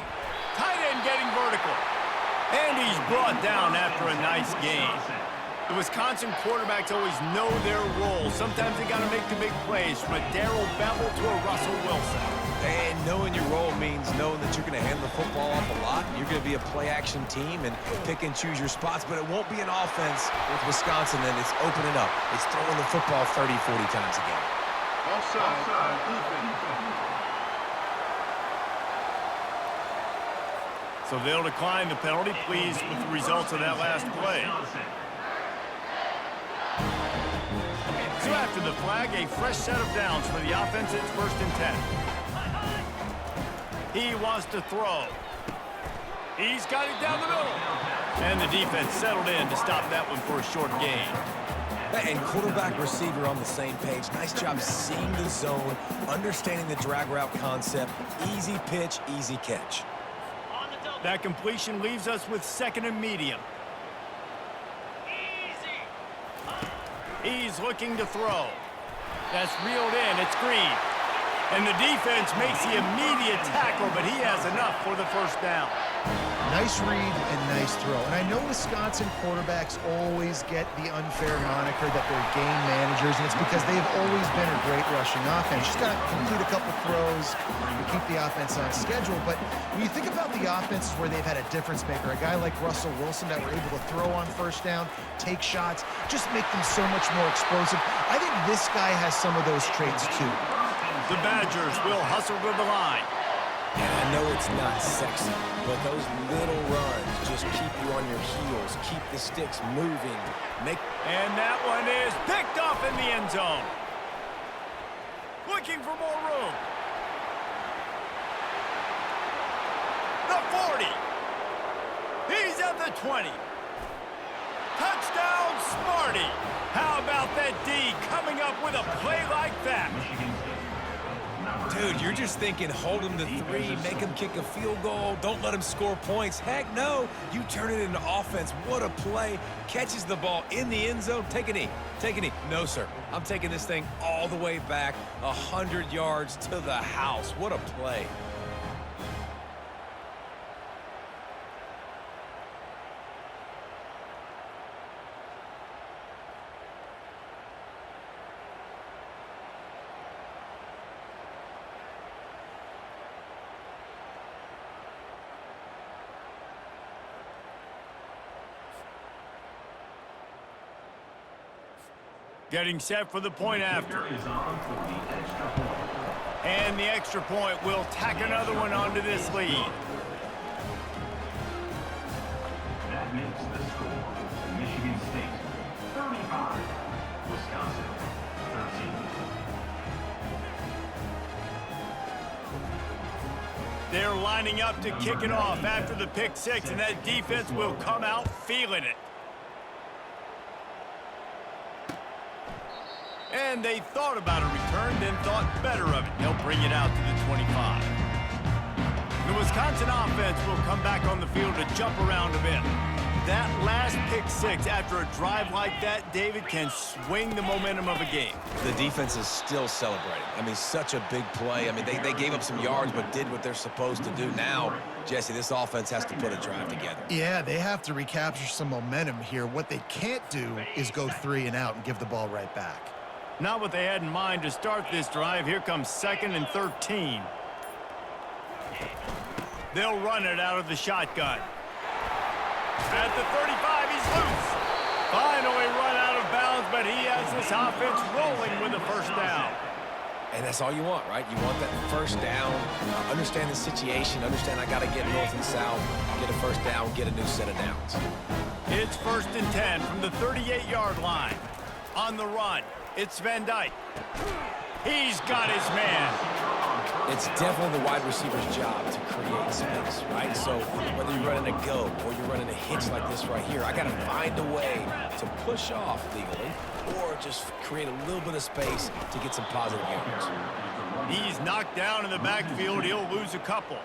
Tight end getting vertical. And he's brought down after a nice gain. The Wisconsin quarterbacks always know their role. Sometimes they got to make the big plays, from a Darrell Bevell to a Russell Wilson. And knowing your role means knowing that you're going to hand the football off a lot. You're going to be a play-action team and pick and choose your spots, but it won't be an offense with Wisconsin, and it's opening up. It's throwing the football 30, 40 times a game. Offside on defense. So they'll decline the penalty, pleased with the results of that last play. So after the flag, a fresh set of downs for the offense. It's 1st and 10. He wants to throw. He's got it down the middle. And the defense settled in to stop that one for a short gain. And quarterback, receiver on the same page. Nice job seeing the zone, understanding the drag route concept. Easy pitch, easy catch. That completion leaves us with 2nd and medium. He's looking to throw. That's reeled in. It's Green. And the defense makes the immediate tackle, but he has enough for the 1st down. Nice read and nice throw. And I know Wisconsin quarterbacks always get the unfair moniker that they're game managers, and it's because they've always been a great rushing offense. Just got to complete a couple throws to keep the offense on schedule. But when you think about the offenses where they've had a difference maker, a guy like Russell Wilson that were able to throw on 1st down, take shots, just make them so much more explosive. I think this guy has some of those traits too. The Badgers will hustle to the line. And I know it's not sexy, but those little runs just keep you on your heels, keep the sticks moving. And that one is picked off in the end zone. Looking for more room. The 40. He's at the 20. Touchdown, Smarty. How about that D coming up with a play like that? Michigan State. Dude, you're just thinking, hold him to 3, make him kick a field goal, don't let him score points. Heck no, you turn it into offense. What a play. Catches the ball in the end zone. Take a knee. Take a knee. No, sir. I'm taking this thing all the way back 100 yards to the house. What a play. Getting set for the point after. Kicker is on for the extra point. And the extra point will tack another one onto this lead. That makes the score. Michigan State 35, Wisconsin 13. They're lining up to kick it off after the pick six, and that defense will come out feeling it. And they thought about a return, then thought better of it. They'll bring it out to the 25. The Wisconsin offense will come back on the field to jump around a bit. That last pick six after a drive like that, David, can swing the momentum of a game. The defense is still celebrating. I mean, such a big play. I mean, they gave up some yards but did what they're supposed to do. Now, Jesse, this offense has to put a drive together. Yeah, they have to recapture some momentum here. What they can't do is go 3 and out and give the ball right back. Not what they had in mind to start this drive. Here comes 2nd and 13. They'll run it out of the shotgun. At the 35, he's loose. Finally run out of bounds, but he has this offense rolling with a first down. And that's all you want, right? You want that first down, understand the situation, understand I got to get north and south, get a first down, get a new set of downs. It's 1st and 10 from the 38-yard line. On the run, it's Van Dyke. He's got his man. It's definitely the wide receiver's job to create space, right? So whether you're running a go or you're running a hitch like this right here, I got to find a way to push off legally or just create a little bit of space to get some positive yards. He's knocked down in the backfield. He'll lose a couple.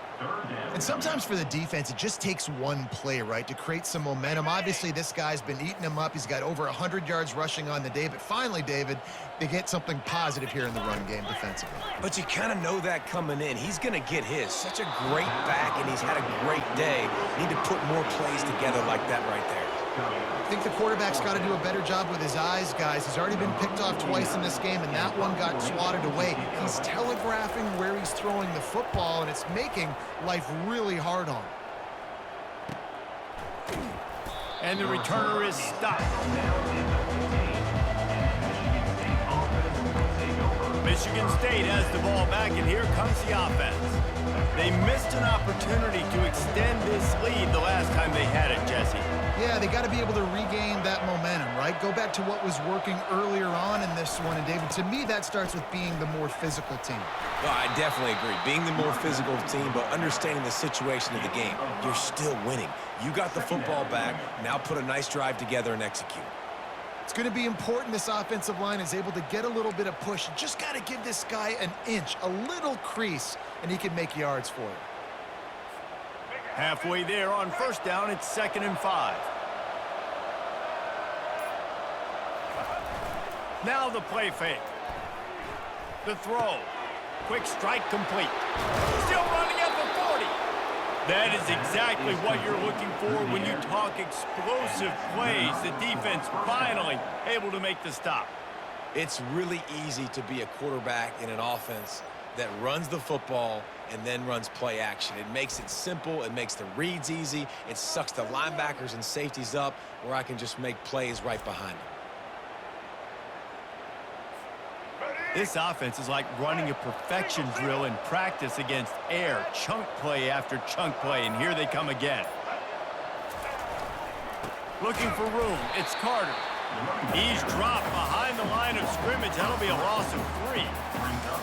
And sometimes for the defense, it just takes one play, right, to create some momentum. Obviously, this guy's been eating him up. He's got over 100 yards rushing on the day. But finally, David, they get something positive here in the run game defensively. But you kind of know that coming in. He's going to get his. Such a great back, and he's had a great day. Need to put more plays together like that right there. I think the quarterback's got to do a better job with his eyes, guys. He's already been picked off twice in this game, and that one got swatted away. He's telegraphing where he's throwing the football, and it's making life really hard on him. And the returner is stopped. Michigan State has the ball back, and here comes the offense. They missed an opportunity to extend this lead the last time they had it, Jesse. Yeah, they got to be able to regain that momentum, right? Go back to what was working earlier on in this one. And, David, to me, that starts with being the more physical team. Well, I definitely agree. Being the more physical team, but understanding the situation of the game. You're still winning. You got the football back. Now put a nice drive together and execute. It's going to be important this offensive line is able to get a little bit of push. You just got to give this guy an inch, a little crease, and he can make yards for you. Halfway there on first down, it's 2nd and 5. Now the play fake. The throw. Quick strike complete. Still running at the 40. That is exactly what you're looking for when you talk explosive plays. The defense finally able to make the stop. It's really easy to be a quarterback in an offense that runs the football and then runs play action. It makes it simple. It makes the reads easy. It sucks the linebackers and safeties up where I can just make plays right behind them. This offense is like running a perfection drill in practice against air. Chunk play after chunk play, and here they come again. Looking for room. It's Carter. He's dropped behind the line of scrimmage. That'll be a loss of 3.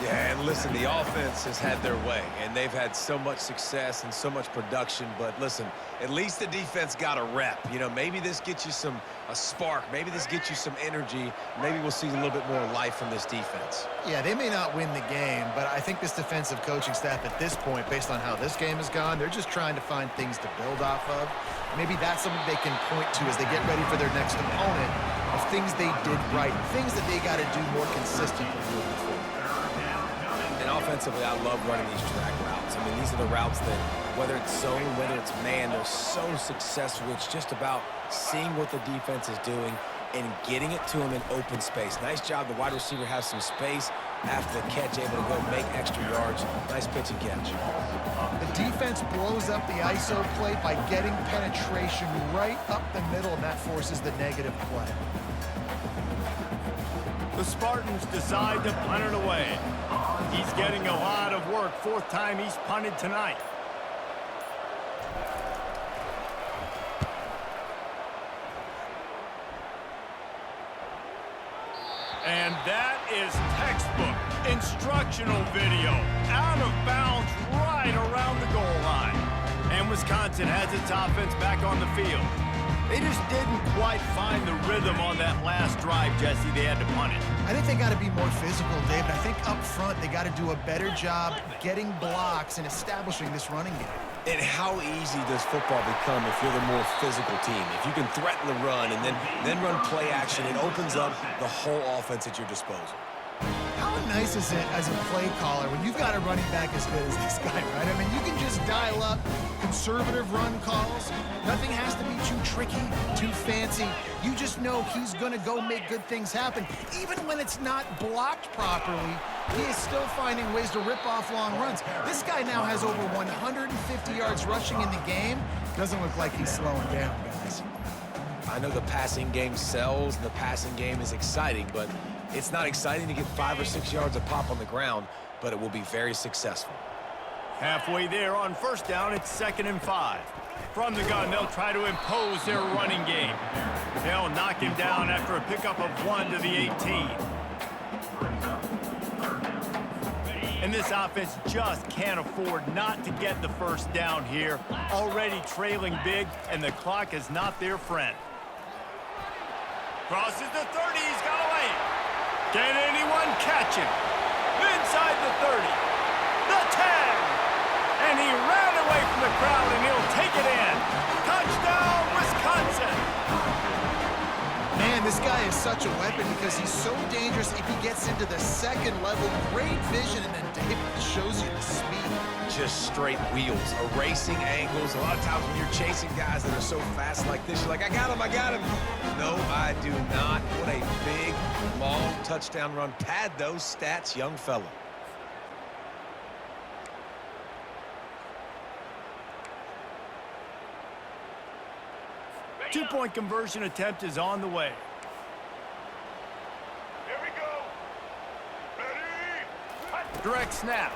Yeah, and listen, the offense has had their way, and they've had so much success and so much production. But listen, at least the defense got a rep. You know, maybe this gets you a spark. Maybe this gets you some energy. Maybe we'll see a little bit more life from this defense. Yeah, they may not win the game, but I think this defensive coaching staff at this point, based on how this game has gone, they're just trying to find things to build off of. Maybe that's something they can point to as they get ready for their next opponent of things they did right, things that they got to do more consistently moving forward. And offensively, I love running these track routes. I mean, these are the routes that, whether it's zone, whether it's man, they're so successful. It's just about seeing what the defense is doing and getting it to them in open space. Nice job. The wide receiver has some space after the catch, able to go make extra yards. Nice pitch and catch. The defense blows up the ISO play by getting penetration right up the middle, and that forces the negative play. The Spartans decide to punt it away. He's getting a lot of work. 4th time he's punted tonight. And that is textbook instructional video. Out of bounds right around the goal line. And Wisconsin has its offense back on the field. They just didn't quite find the rhythm on that last drive, Jesse. They had to punt it. I think they got to be more physical, David. I think up front they got to do a better job getting blocks and establishing this running game. And how easy does football become if you're the more physical team? If you can threaten the run and then run play action, it opens up the whole offense at your disposal. How nice is it as a play caller when you've got a running back as good as this guy, right? I mean, you can just dial up conservative run calls. Nothing has to be too tricky, too fancy. You just know he's going to go make good things happen. Even when it's not blocked properly, he is still finding ways to rip off long runs. This guy now has over 150 yards rushing in the game. Doesn't look like he's slowing down, guys. I know the passing game sells and the passing game is exciting, but it's not exciting to get 5 or 6 yards a pop on the ground, but it will be very successful. Halfway there on 1st down, it's 2nd and 5. From the gun, they'll try to impose their running game. They'll knock him down after a pickup of 1 to the 18. And this offense just can't afford not to get the 1st down here. Already trailing big, and the clock is not their friend. Crosses the 30, he's got away. Can anyone catch him? Inside the 30, the 10, and he ran away from the crowd, and he'll take it in. Touchdown, Wisconsin. Man, this guy is such a weapon because he's so dangerous if he gets into the 2nd level. Great vision, and then David shows you the speed. Just straight wheels, erasing angles. A lot of times when you're chasing guys that are so fast like this, you're like, I got him. No, I do not. What a big, long touchdown run. Pad those stats, young fella. Two-point conversion attempt is on the way. Here we go. Ready? Direct snap.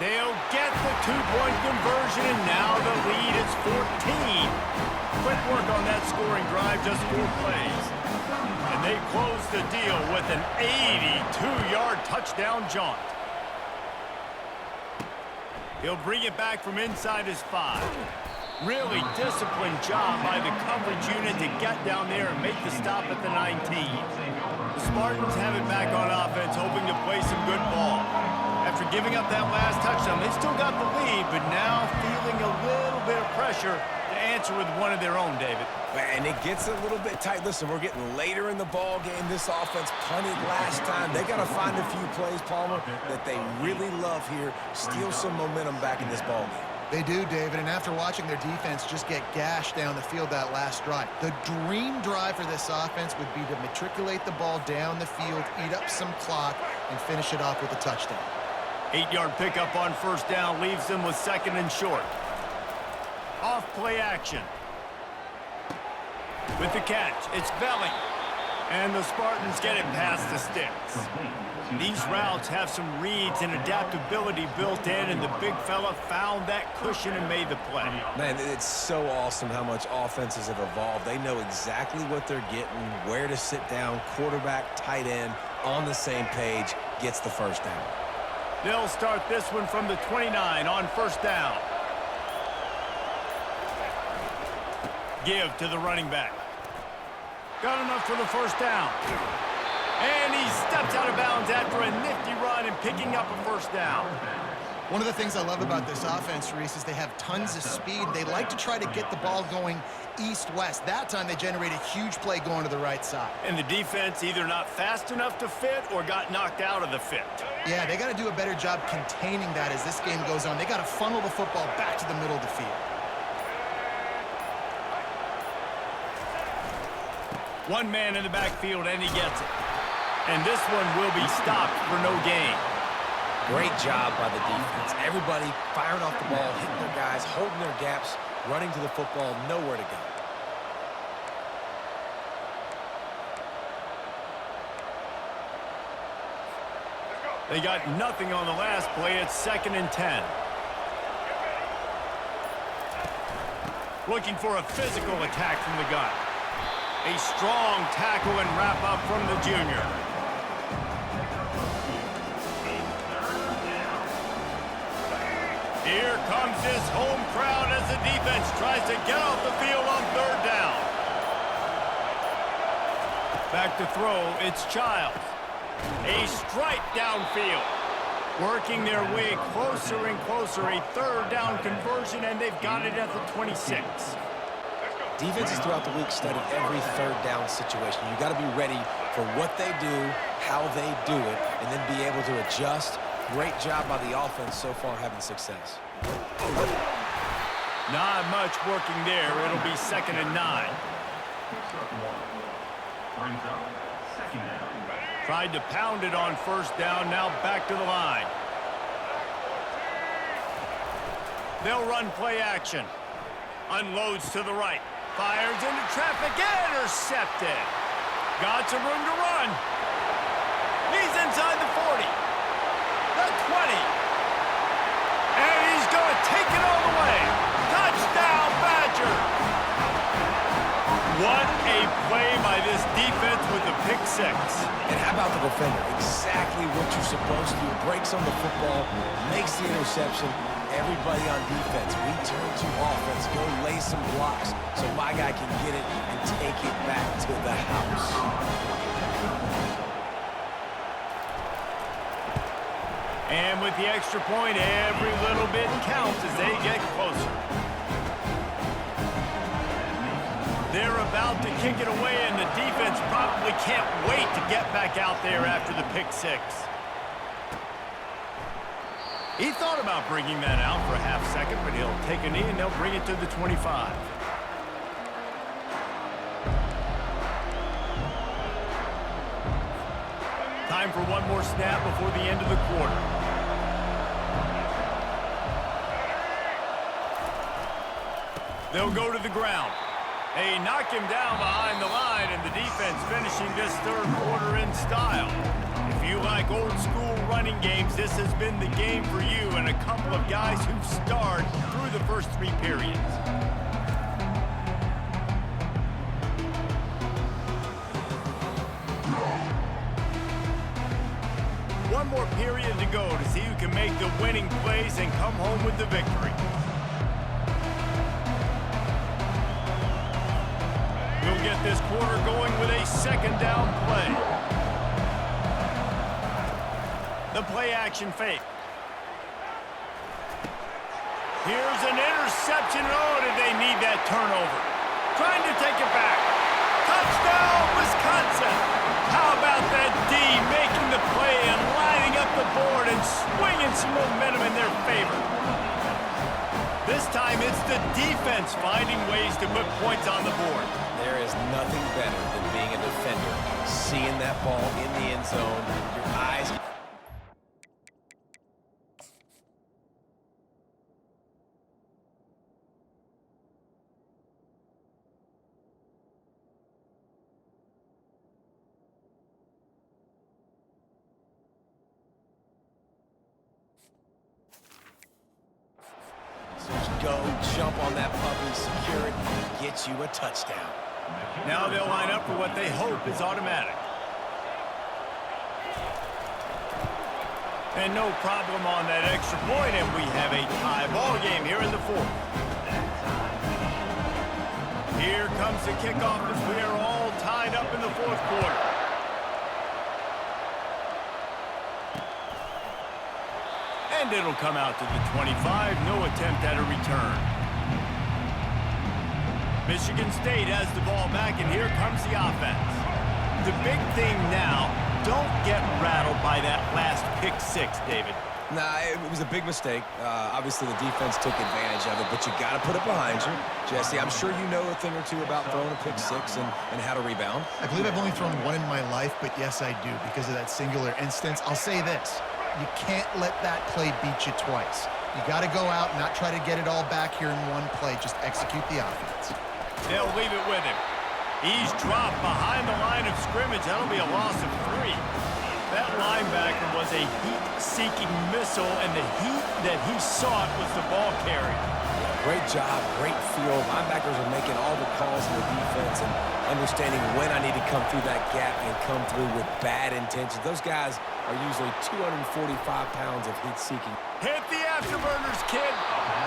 They'll get the 2-point conversion, and now the lead is 14. Quick work on that scoring drive, just 4 plays. And they close the deal with an 82-yard touchdown jaunt. He'll bring it back from inside his 5. Really disciplined job by the coverage unit to get down there and make the stop at the 19. The Spartans have it back on offense, hoping to play some good ball. After giving up that last touchdown, they still got the lead, but now feeling a little bit of pressure to answer with one of their own, David. And it gets a little bit tight. Listen, we're getting later in the ball game. This offense punted last time. They got to find a few plays, Palmer, that they really love here. Steal some momentum back in this ball game. They do, David, and after watching their defense just get gashed down the field that last drive, the dream drive for this offense would be to matriculate the ball down the field, eat up some clock, and finish it off with a touchdown. 8-yard pickup on 1st down leaves them with 2nd and short. Off play action. With the catch, it's Belling. And the Spartans get it past the sticks. These routes have some reads and adaptability built in, and the big fella found that cushion and made the play. Man, it's so awesome how much offenses have evolved. They know exactly what they're getting, where to sit down, quarterback, tight end, on the same page, gets the first down. They'll start this one from the 29 on first down. Give to the running back. Got enough for the first down. And he steps out of bounds after a nifty run and picking up a first down. One of the things I love about this offense, Reese, is they have tons of speed. They like to try to get the ball going east-west. That time they generate a huge play going to the right side. And the defense either not fast enough to fit or got knocked out of the fit. Yeah, they got to do a better job containing that as this game goes on. They got to funnel the football back to the middle of the field. One man in the backfield, and he gets it. And this one will be stopped for no gain. Great job by the defense. Everybody firing off the ball, hitting their guys, holding their gaps, running to the football, nowhere to go. They got nothing on the last play. It's 2nd and 10. Looking for a physical attack from the gun. A strong tackle and wrap up from the junior. Here comes this home crowd as the defense tries to get off the field on 3rd down. Back to throw, it's Childs. A strike downfield. Working their way closer and closer. A 3rd down conversion, and they've got it at the 26. Defenses throughout the week study every 3rd down situation. You got to be ready for what they do, how they do it, and then be able to adjust. Great job by the offense so far having success. Not much working there. It'll be 2nd and 9. Brings up 2nd down. Tried to pound it on 1st down. Now back to the line. They'll run play action. Unloads to the right. Fires into traffic. Intercepted. Got some room to run. He's inside the 40. The 20. And he's going to take it all the way. Touchdown, Badger. What a play by this defense with the pick 6. And how about the defender? Exactly what you're supposed to do. Breaks on the football, makes the interception. Everybody on defense, we turn to offense, go lay some blocks so my guy can get it and take it back to the house. And with the extra point, every little bit counts as they get closer. They're about to kick it away, and the defense probably can't wait to get back out there after the pick 6. He thought about bringing that out for a half second, but he'll take a knee and they'll bring it to the 25. Time for one more snap before the end of the quarter. They'll go to the ground. They knock him down behind the line, and the defense finishing this 3rd quarter in style. If you like old school running games, this has been the game for you and a couple of guys who've starred through the first 3 periods. One more period to go to see who can make the winning plays and come home with the victory. We'll get this quarter going with a 2nd down play. The play action fake. Here's an interception. Oh, did they need that turnover? Trying to take it back. Touchdown, Wisconsin. How about that D making the play and lining up the board and swinging some momentum in their favor? This time it's the defense finding ways to put points on the board. There is nothing better than being a defender, seeing that ball in the end zone, your eyes go, jump on that puppy, secure it, get you a touchdown. Now they'll line up for what they hope is automatic. And no problem on that extra point, and we have a tie ball game here in the fourth. Here comes the kickoff as we are all tied up in the fourth quarter. And it'll come out to the 25. No attempt at a return. Michigan State has the ball back, and here comes the offense. The big thing now, don't get rattled by that last pick six, David. Nah, it was a big mistake. Obviously, the defense took advantage of it, but you got to put it behind you. Jesse, I'm sure you know a thing or two about throwing a pick six and how to rebound. I believe I've only thrown one in my life, but yes, I do because of that singular instance. I'll say this. You can't let that play beat you twice. You got to go out and not try to get it all back here in one play. Just execute the offense. They'll leave it with him. He's dropped behind the line of scrimmage. That'll be a loss of 3. That linebacker was a heat-seeking missile, and the heat that he sought was the ball carrier. Great job, great field. Linebackers are making all the calls in the defense and understanding when I need to come through that gap and come through with bad intentions. Those guys are usually 245 pounds of heat-seeking. Hit the afterburners, kid.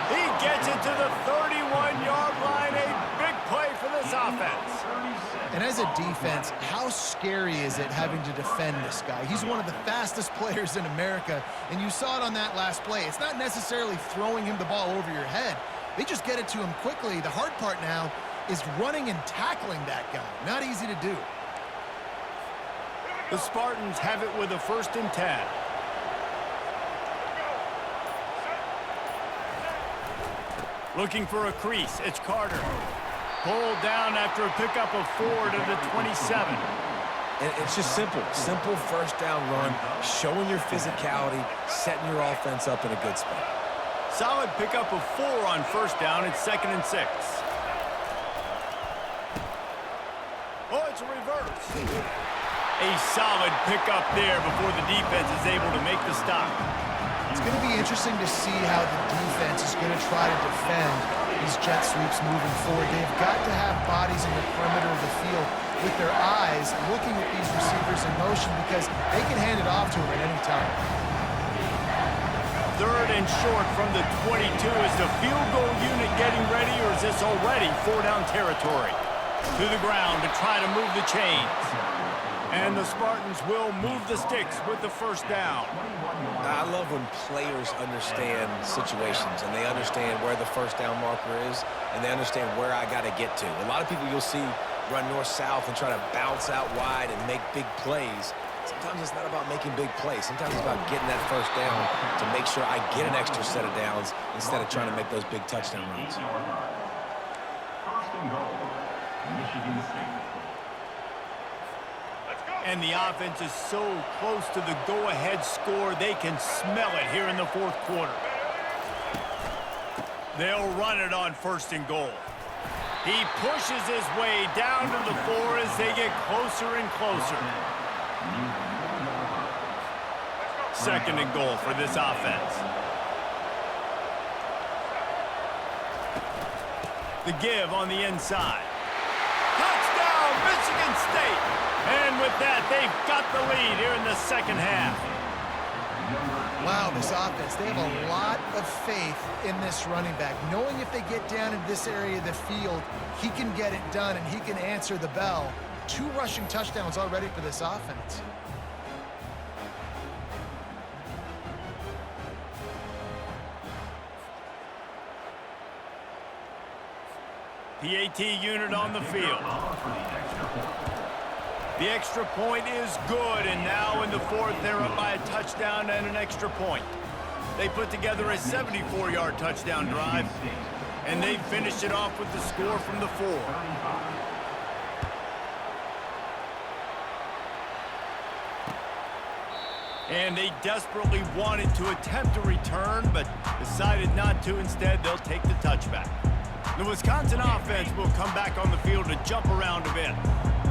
He gets it to the 31-yard line. A big play for this offense. And as a defense, how scary is it having to defend this guy? He's one of the fastest players in America, and you saw it on that last play. It's not necessarily throwing him the ball over your head. They just get it to him quickly. The hard part now is running and tackling that guy. Not easy to do. The Spartans have it with a 1st and 10. Looking for a crease. It's Carter. Pulled down after a pickup of 4 to the 27. And it's just simple. Simple first down run, showing your physicality, setting your offense up in a good spot. Solid pickup of 4 on 1st down. It's 2nd and 6. Oh, it's a reverse. A solid pickup there before the defense is able to make the stop. It's going to be interesting to see how the defense is going to try to defend these jet sweeps moving forward. They've got to have bodies in the perimeter of the field with their eyes looking at these receivers in motion because they can hand it off to them at any time. 3rd and short from the 22. Is the field goal unit getting ready, or is this already 4-down territory? To the ground to try to move the chains. And the Spartans will move the sticks with the 1st down. I love when players understand situations and they understand where the 1st down marker is and they understand where I got to get to. A lot of people you'll see run north-south and try to bounce out wide and make big plays. Sometimes it's not about making big plays. Sometimes it's about getting that 1st down to make sure I get an extra set of downs instead of trying to make those big touchdown runs. 1st and goal, Michigan State. And the offense is so close to the go-ahead score, they can smell it here in the 4th quarter. They'll run it on 1st and goal. He pushes his way down to the 4 as they get closer and closer. 2nd and goal for this offense. The give on the inside. Touchdown, Michigan State! And with that, they've got the lead here in the 2nd half. Wow, this offense, they have a lot of faith in this running back, knowing if they get down in this area of the field, he can get it done and he can answer the bell. 2 rushing touchdowns already for this offense. PAT unit on the field. The extra point is good, and now in the 4th, they're up by a touchdown and an extra point. They put together a 74-yard touchdown drive, and they finished it off with the score from the 4. And they desperately wanted to attempt a return, but decided not to. Instead, they'll take the touchback. The Wisconsin offense will come back on the field to jump around a bit.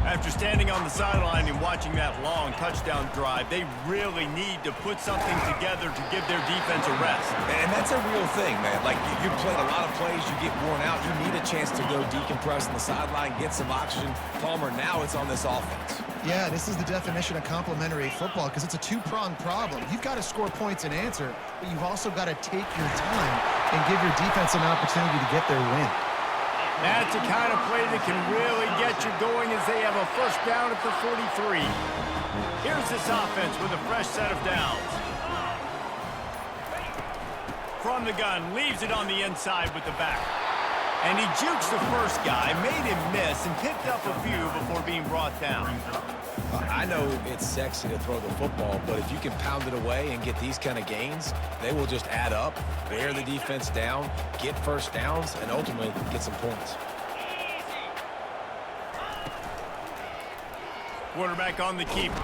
After After standing on the sideline and watching that long touchdown drive, they really need to put something together to give their defense a rest. And that's a real thing, man. Like, you've played a lot of plays, you get worn out, you need a chance to go decompress on the sideline, get some oxygen. Palmer, now it's on this offense. Yeah, this is the definition of complementary football because it's a two-pronged problem. You've got to score points and answer, but you've also got to take your time and give your defense an opportunity to get their win. That's the kind of play that can really get you going as they have a first down at the 43. Here's this offense with a fresh set of downs. From the gun, leaves it on the inside with the back. And he jukes the first guy, made him miss, and picked up a few before being brought down. I know it's sexy to throw the football, but if you can pound it away and get these kind of gains, they will just add up, wear the defense down, get first downs, and ultimately get some points. Quarterback on the keeper.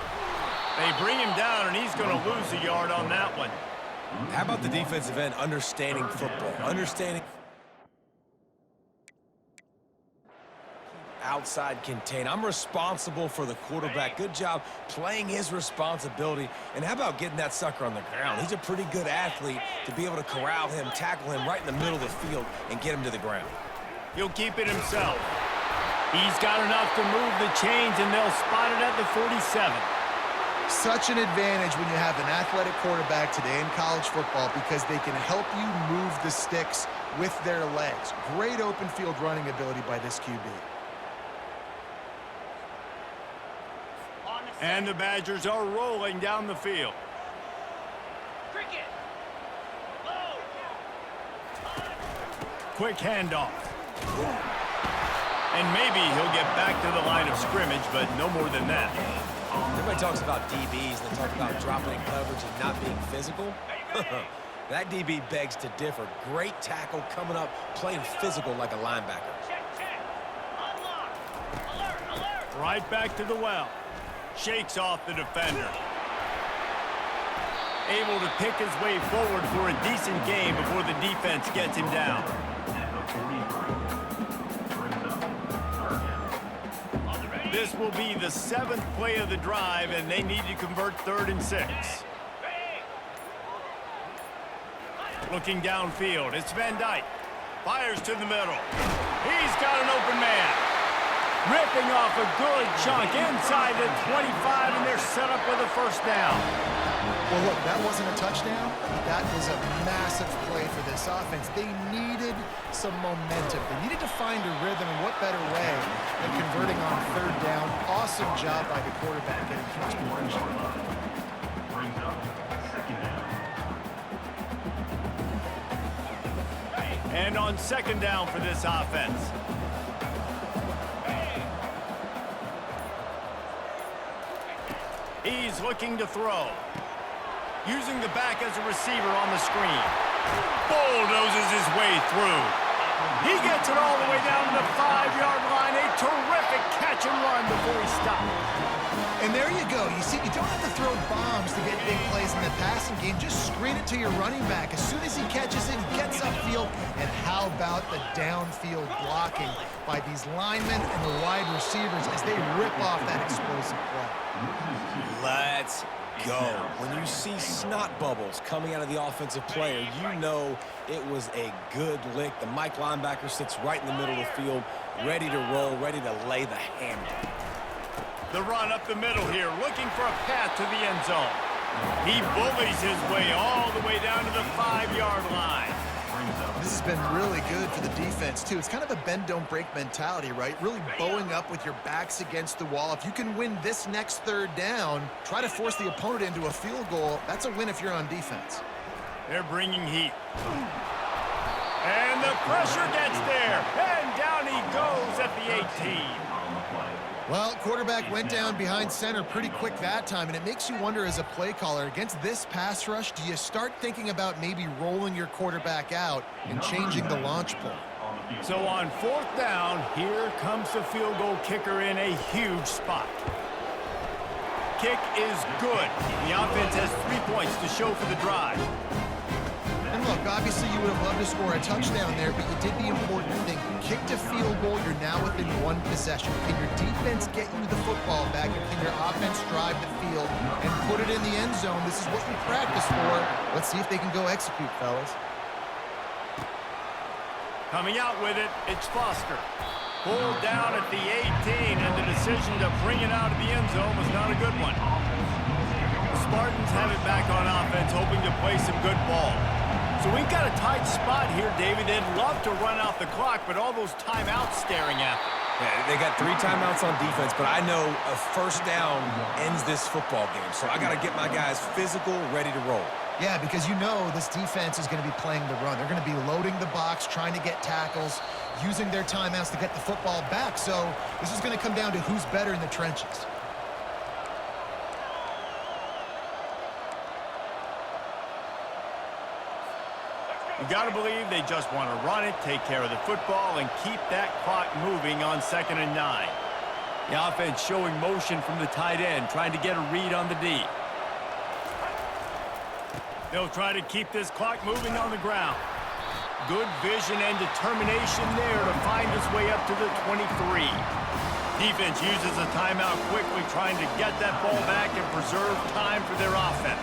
They bring him down, and he's going to lose a yard on that one. How about the defensive end understanding football, understanding outside contain. I'm responsible for the quarterback. Good job playing his responsibility. And how about getting that sucker on the ground? He's a pretty good athlete to be able to corral him, tackle him right in the middle of the field and get him to the ground. He'll keep it himself. He's got enough to move the chains, and they'll spot it at the 47. Such an advantage when you have an athletic quarterback today in college football because they can help you move the sticks with their legs. Great open field running ability by this QB. And the Badgers are rolling down the field. Cricket. Quick handoff. And maybe he'll get back to the line of scrimmage, but no more than that. Everybody talks about DBs, and they talk about dropping in coverage and not being physical. That DB begs to differ. Great tackle coming up, playing physical like a linebacker. Check. Unlock. Alert. Right back to the well. Shakes off the defender. Able to pick his way forward for a decent game before the defense gets him down. This will be the 7th play of the drive, and they need to convert 3rd and 6. Looking downfield, it's Van Dyke. Fires to the middle. He's got an open man. Ripping off a good chunk inside the 25, and they're set up with a first down. Well, look, that wasn't a touchdown, but that was a massive play for this offense. They needed some momentum. They needed to find a rhythm, and what better way than converting on 3rd down. Awesome job by the quarterback getting first position. Brings up second down. And on 2nd down for this offense. He's looking to throw. Using the back as a receiver on the screen. Bulldozes his way through. He gets it all the way down to the 5-yard line. A terrific catch and run before he stopped. And there you go. You see, you don't have to throw bombs to get big plays in the passing game. Just screen it to your running back. As soon as he catches it, he gets upfield. And how about the downfield blocking by these linemen and the wide receivers as they rip off that explosive play. Let's go. When you see snot bubbles coming out of the offensive player, you know it was a good lick. The Mike linebacker sits right in the middle of the field, ready to roll, ready to lay the hammer. The run up the middle here, looking for a path to the end zone. He bullies his way all the way down to the 5-yard line. This has been really good for the defense, too. It's kind of a bend-don't-break mentality, right? Really bowing up with your backs against the wall. If you can win this next 3rd down, try to force the opponent into a field goal. That's a win if you're on defense. They're bringing heat. And the pressure gets there. And down he goes at the 18. Well, quarterback went down behind center pretty quick that time, and it makes you wonder as a play caller, against this pass rush, do you start thinking about maybe rolling your quarterback out and changing the launch point? So on 4th down, here comes the field goal kicker in a huge spot. Kick is good. The offense has 3 points to show for the drive. And look, obviously you would have loved to score a touchdown there, but you did the important thing. Kicked a field goal, you're now within one possession. Can your defense get you the football back, and can your offense drive the field and put it in the end zone? This is what we practice for. Let's see if they can go execute, fellas. Coming out with it, it's Foster. Pulled down at the 18, and the decision to bring it out of the end zone was not a good one. The Spartans have it back on offense, hoping to play some good ball. So we've got a tight spot here, David. They'd love to run out the clock, but all those timeouts staring at them. Yeah, they got 3 timeouts on defense, but I know a first down ends this football game. So I got to get my guys physical, ready to roll. Yeah, because you know this defense is going to be playing the run. They're going to be loading the box, trying to get tackles, using their timeouts to get the football back. So this is going to come down to who's better in the trenches. You got to believe they just want to run it, take care of the football, and keep that clock moving on 2nd and 9. The offense showing motion from the tight end, trying to get a read on the D. They'll try to keep this clock moving on the ground. Good vision and determination there to find his way up to the 23. Defense uses a timeout quickly, trying to get that ball back and preserve time for their offense.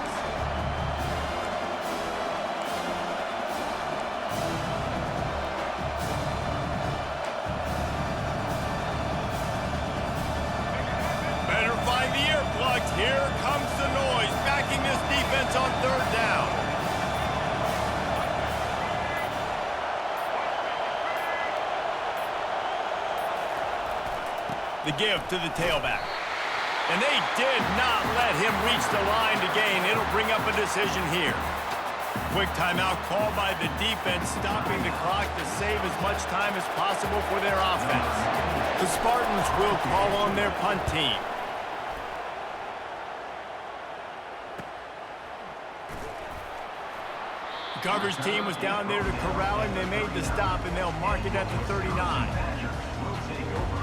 Better find the earplugs. Here comes the noise, backing this defense on 3rd down. The give to the tailback. And they did not let him reach the line to gain. It'll bring up a decision here. Quick timeout called by the defense, stopping the clock to save as much time as possible for their offense. The Spartans will call on their punt team. The coverage team was down there to corral him. They made the stop, and they'll mark it at the 39.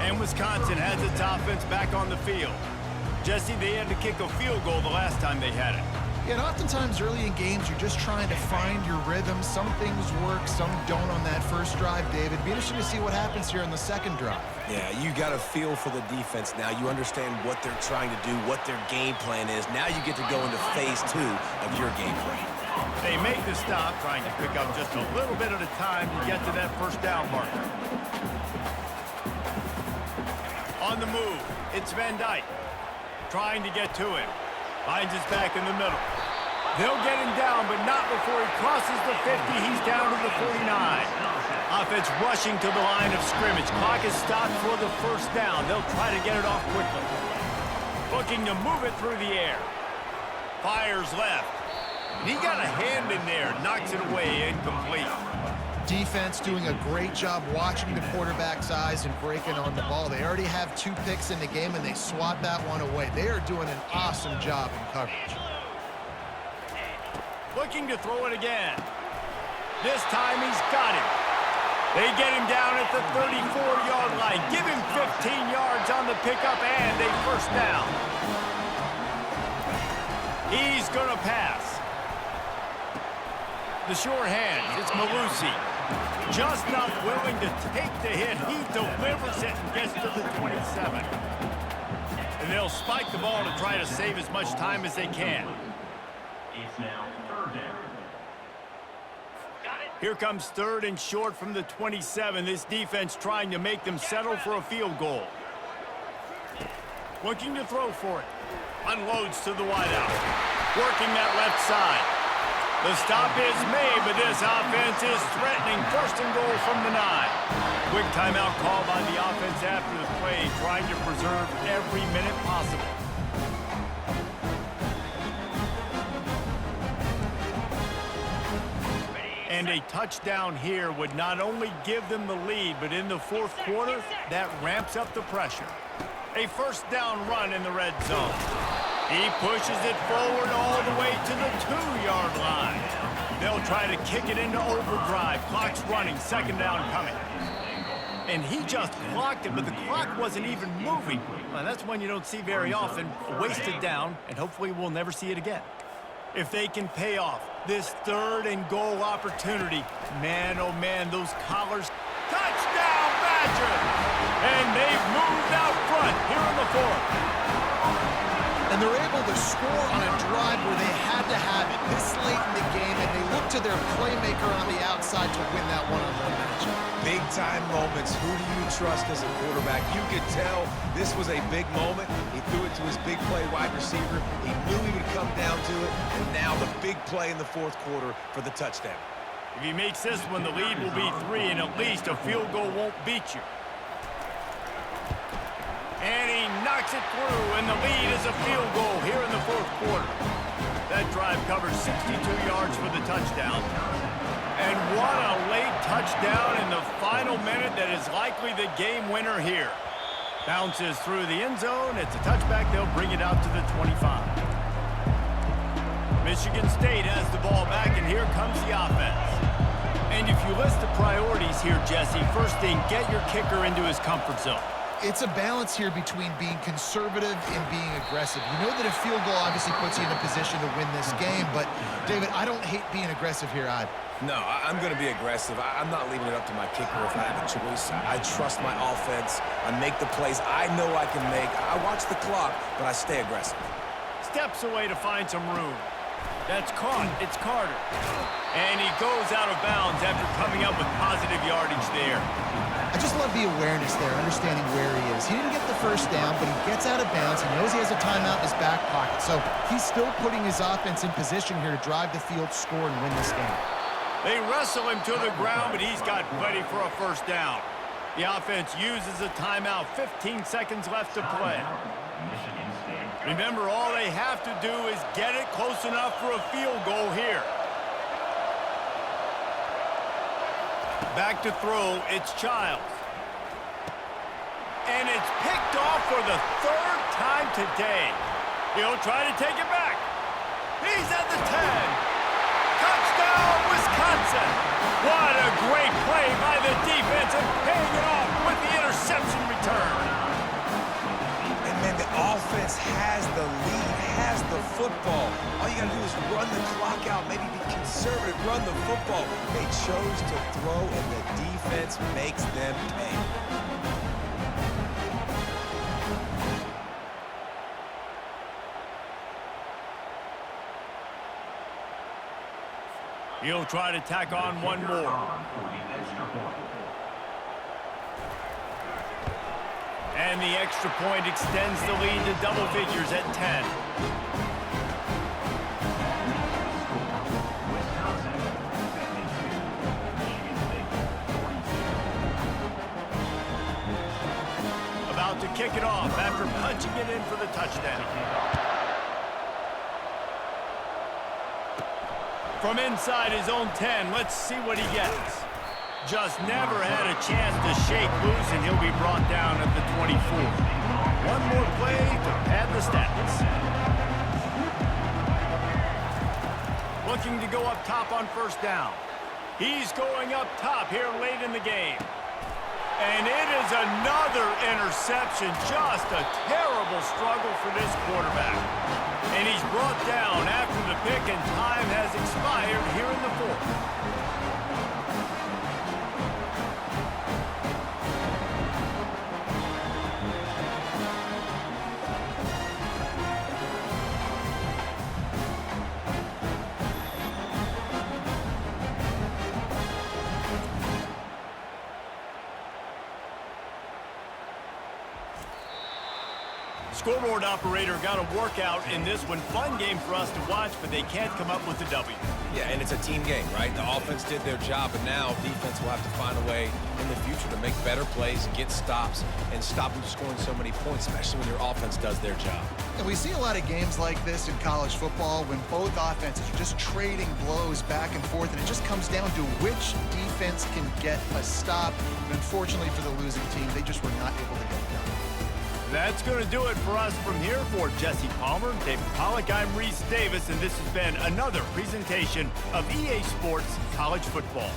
And Wisconsin has its offense back on the field. Jesse, they had to kick a field goal the last time they had it. Yeah, and oftentimes early in games, you're just trying to find your rhythm. Some things work, some don't on that first drive, David. It'd be interesting to see what happens here on the second drive. Yeah, you got a feel for the defense now. You understand what they're trying to do, what their game plan is. Now you get to go into phase 2 of your game plan. They make the stop, trying to pick up just a little bit at a time to get to that first down marker. On the move, it's Van Dyke. Trying to get to him. Finds his back in the middle. They'll get him down, but not before he crosses the 50. He's down to the 49. Offense rushing to the line of scrimmage. Clock is stopped for the first down. They'll try to get it off quickly. Looking to move it through the air. Fires left. And he got a hand in there. Knocks it away, incomplete. Defense doing a great job watching the quarterback's eyes and breaking on the ball. They already have 2 picks in the game, and they swat that one away. They are doing an awesome job in coverage. Looking to throw it again. This time he's got him. They get him down at the 34-yard line. Give him 15 yards on the pickup and a first down. He's going to pass. The sure hands, it's Malusi. Just not willing to take the hit. He delivers it and gets to the 27. And they'll spike the ball to try to save as much time as they can. It's now 3rd down. Here comes 3rd and short from the 27. This defense trying to make them settle for a field goal. Looking to throw for it. Unloads to the wideout. Working that left side. The stop is made, but this offense is threatening. 1st and goal from the 9. Quick timeout call by the offense after the play, trying to preserve every minute possible. And a touchdown here would not only give them the lead, but in the 4th quarter, that ramps up the pressure. A first down run in the red zone. He pushes it forward all the way to the 2-yard line. They'll try to kick it into overdrive. Clock's running, 2nd down coming. And he just clocked it, but the clock wasn't even moving. Well, that's one you don't see very often. A wasted down, and hopefully we'll never see it again. If they can pay off this third and goal opportunity, man, oh man, those collars. Touchdown, Badger! And they've moved out front here in the fourth. And they're able to score on a drive where they had to have it this late in the game, and they look to their playmaker on the outside to win that one-on-one matchup. Big-time moments. Who do you trust as a quarterback? You could tell this was a big moment. He threw it to his big play wide receiver. He knew he would come down to it, and now the big play in the fourth quarter for the touchdown. If he makes this one, the lead will be 3, and at least a field goal won't beat you. And he knocks it through, and the lead is a field goal here in the fourth quarter. That drive covers 62 yards for the touchdown. And what a late touchdown in the final minute that is likely the game winner here. Bounces through the end zone. It's a touchback. They'll bring it out to the 25. Michigan State has the ball back, and here comes the offense. And if you list the priorities here, Jesse, first thing, get your kicker into his comfort zone. It's a balance here between being conservative and being aggressive. You know that a field goal obviously puts you in a position to win this game, but, David, I don't hate being aggressive here either. No, I'm going to be aggressive. I'm not leaving it up to my kicker if I have a choice. I trust my offense. I make the plays I know I can make. I watch the clock, but I stay aggressive. Steps away to find some room. That's caught. It's Carter. And he goes out of bounds after coming up with positive yardage there. I just love the awareness there, understanding where he is. He didn't get the first down, but he gets out of bounds. He knows he has a timeout in his back pocket. So he's still putting his offense in position here to drive the field, score, and win this game. They wrestle him to the ground, but he's got plenty for a first down. The offense uses a timeout. 15 seconds left to play. Remember, all they have to do is get it close enough for a field goal here. Back to throw, it's Childs. And it's picked off for the third time today. He'll try to take it back. He's at the 10. Touchdown, Wisconsin. What a great play by the defense and paying it off with the interception return. And, man, the offense has the lead, has the football. All you got to do is run the clock out, maybe be conservative, run the football. They chose to throw, and the defense makes them pay. He'll try to tack on one more. And the extra point extends the lead to double figures at 10. About to kick it off after punching it in for the touchdown. From inside his own 10, let's see what he gets. Just never had a chance to shake loose, and he'll be brought down at the 24. One more play to pad the stats. Looking to go up top on first down. He's going up top here late in the game. And it is another interception. Just a terrible struggle for this quarterback. And he's brought down after the pick, and time has expired here in the fourth. Scoreboard operator got a workout in this one. Fun game for us to watch, but they can't come up with the W. Yeah, and it's a team game, right? The offense did their job, and now defense will have to find a way in the future to make better plays, get stops, and stop them scoring so many points, especially when your offense does their job. And we see a lot of games like this in college football when both offenses are just trading blows back and forth, and it just comes down to which defense can get a stop. And unfortunately for the losing team, they just were not able to get it done. That's going to do it for us from here. For Jesse Palmer, David Pollack, I'm Reese Davis, and this has been another presentation of EA Sports College Football.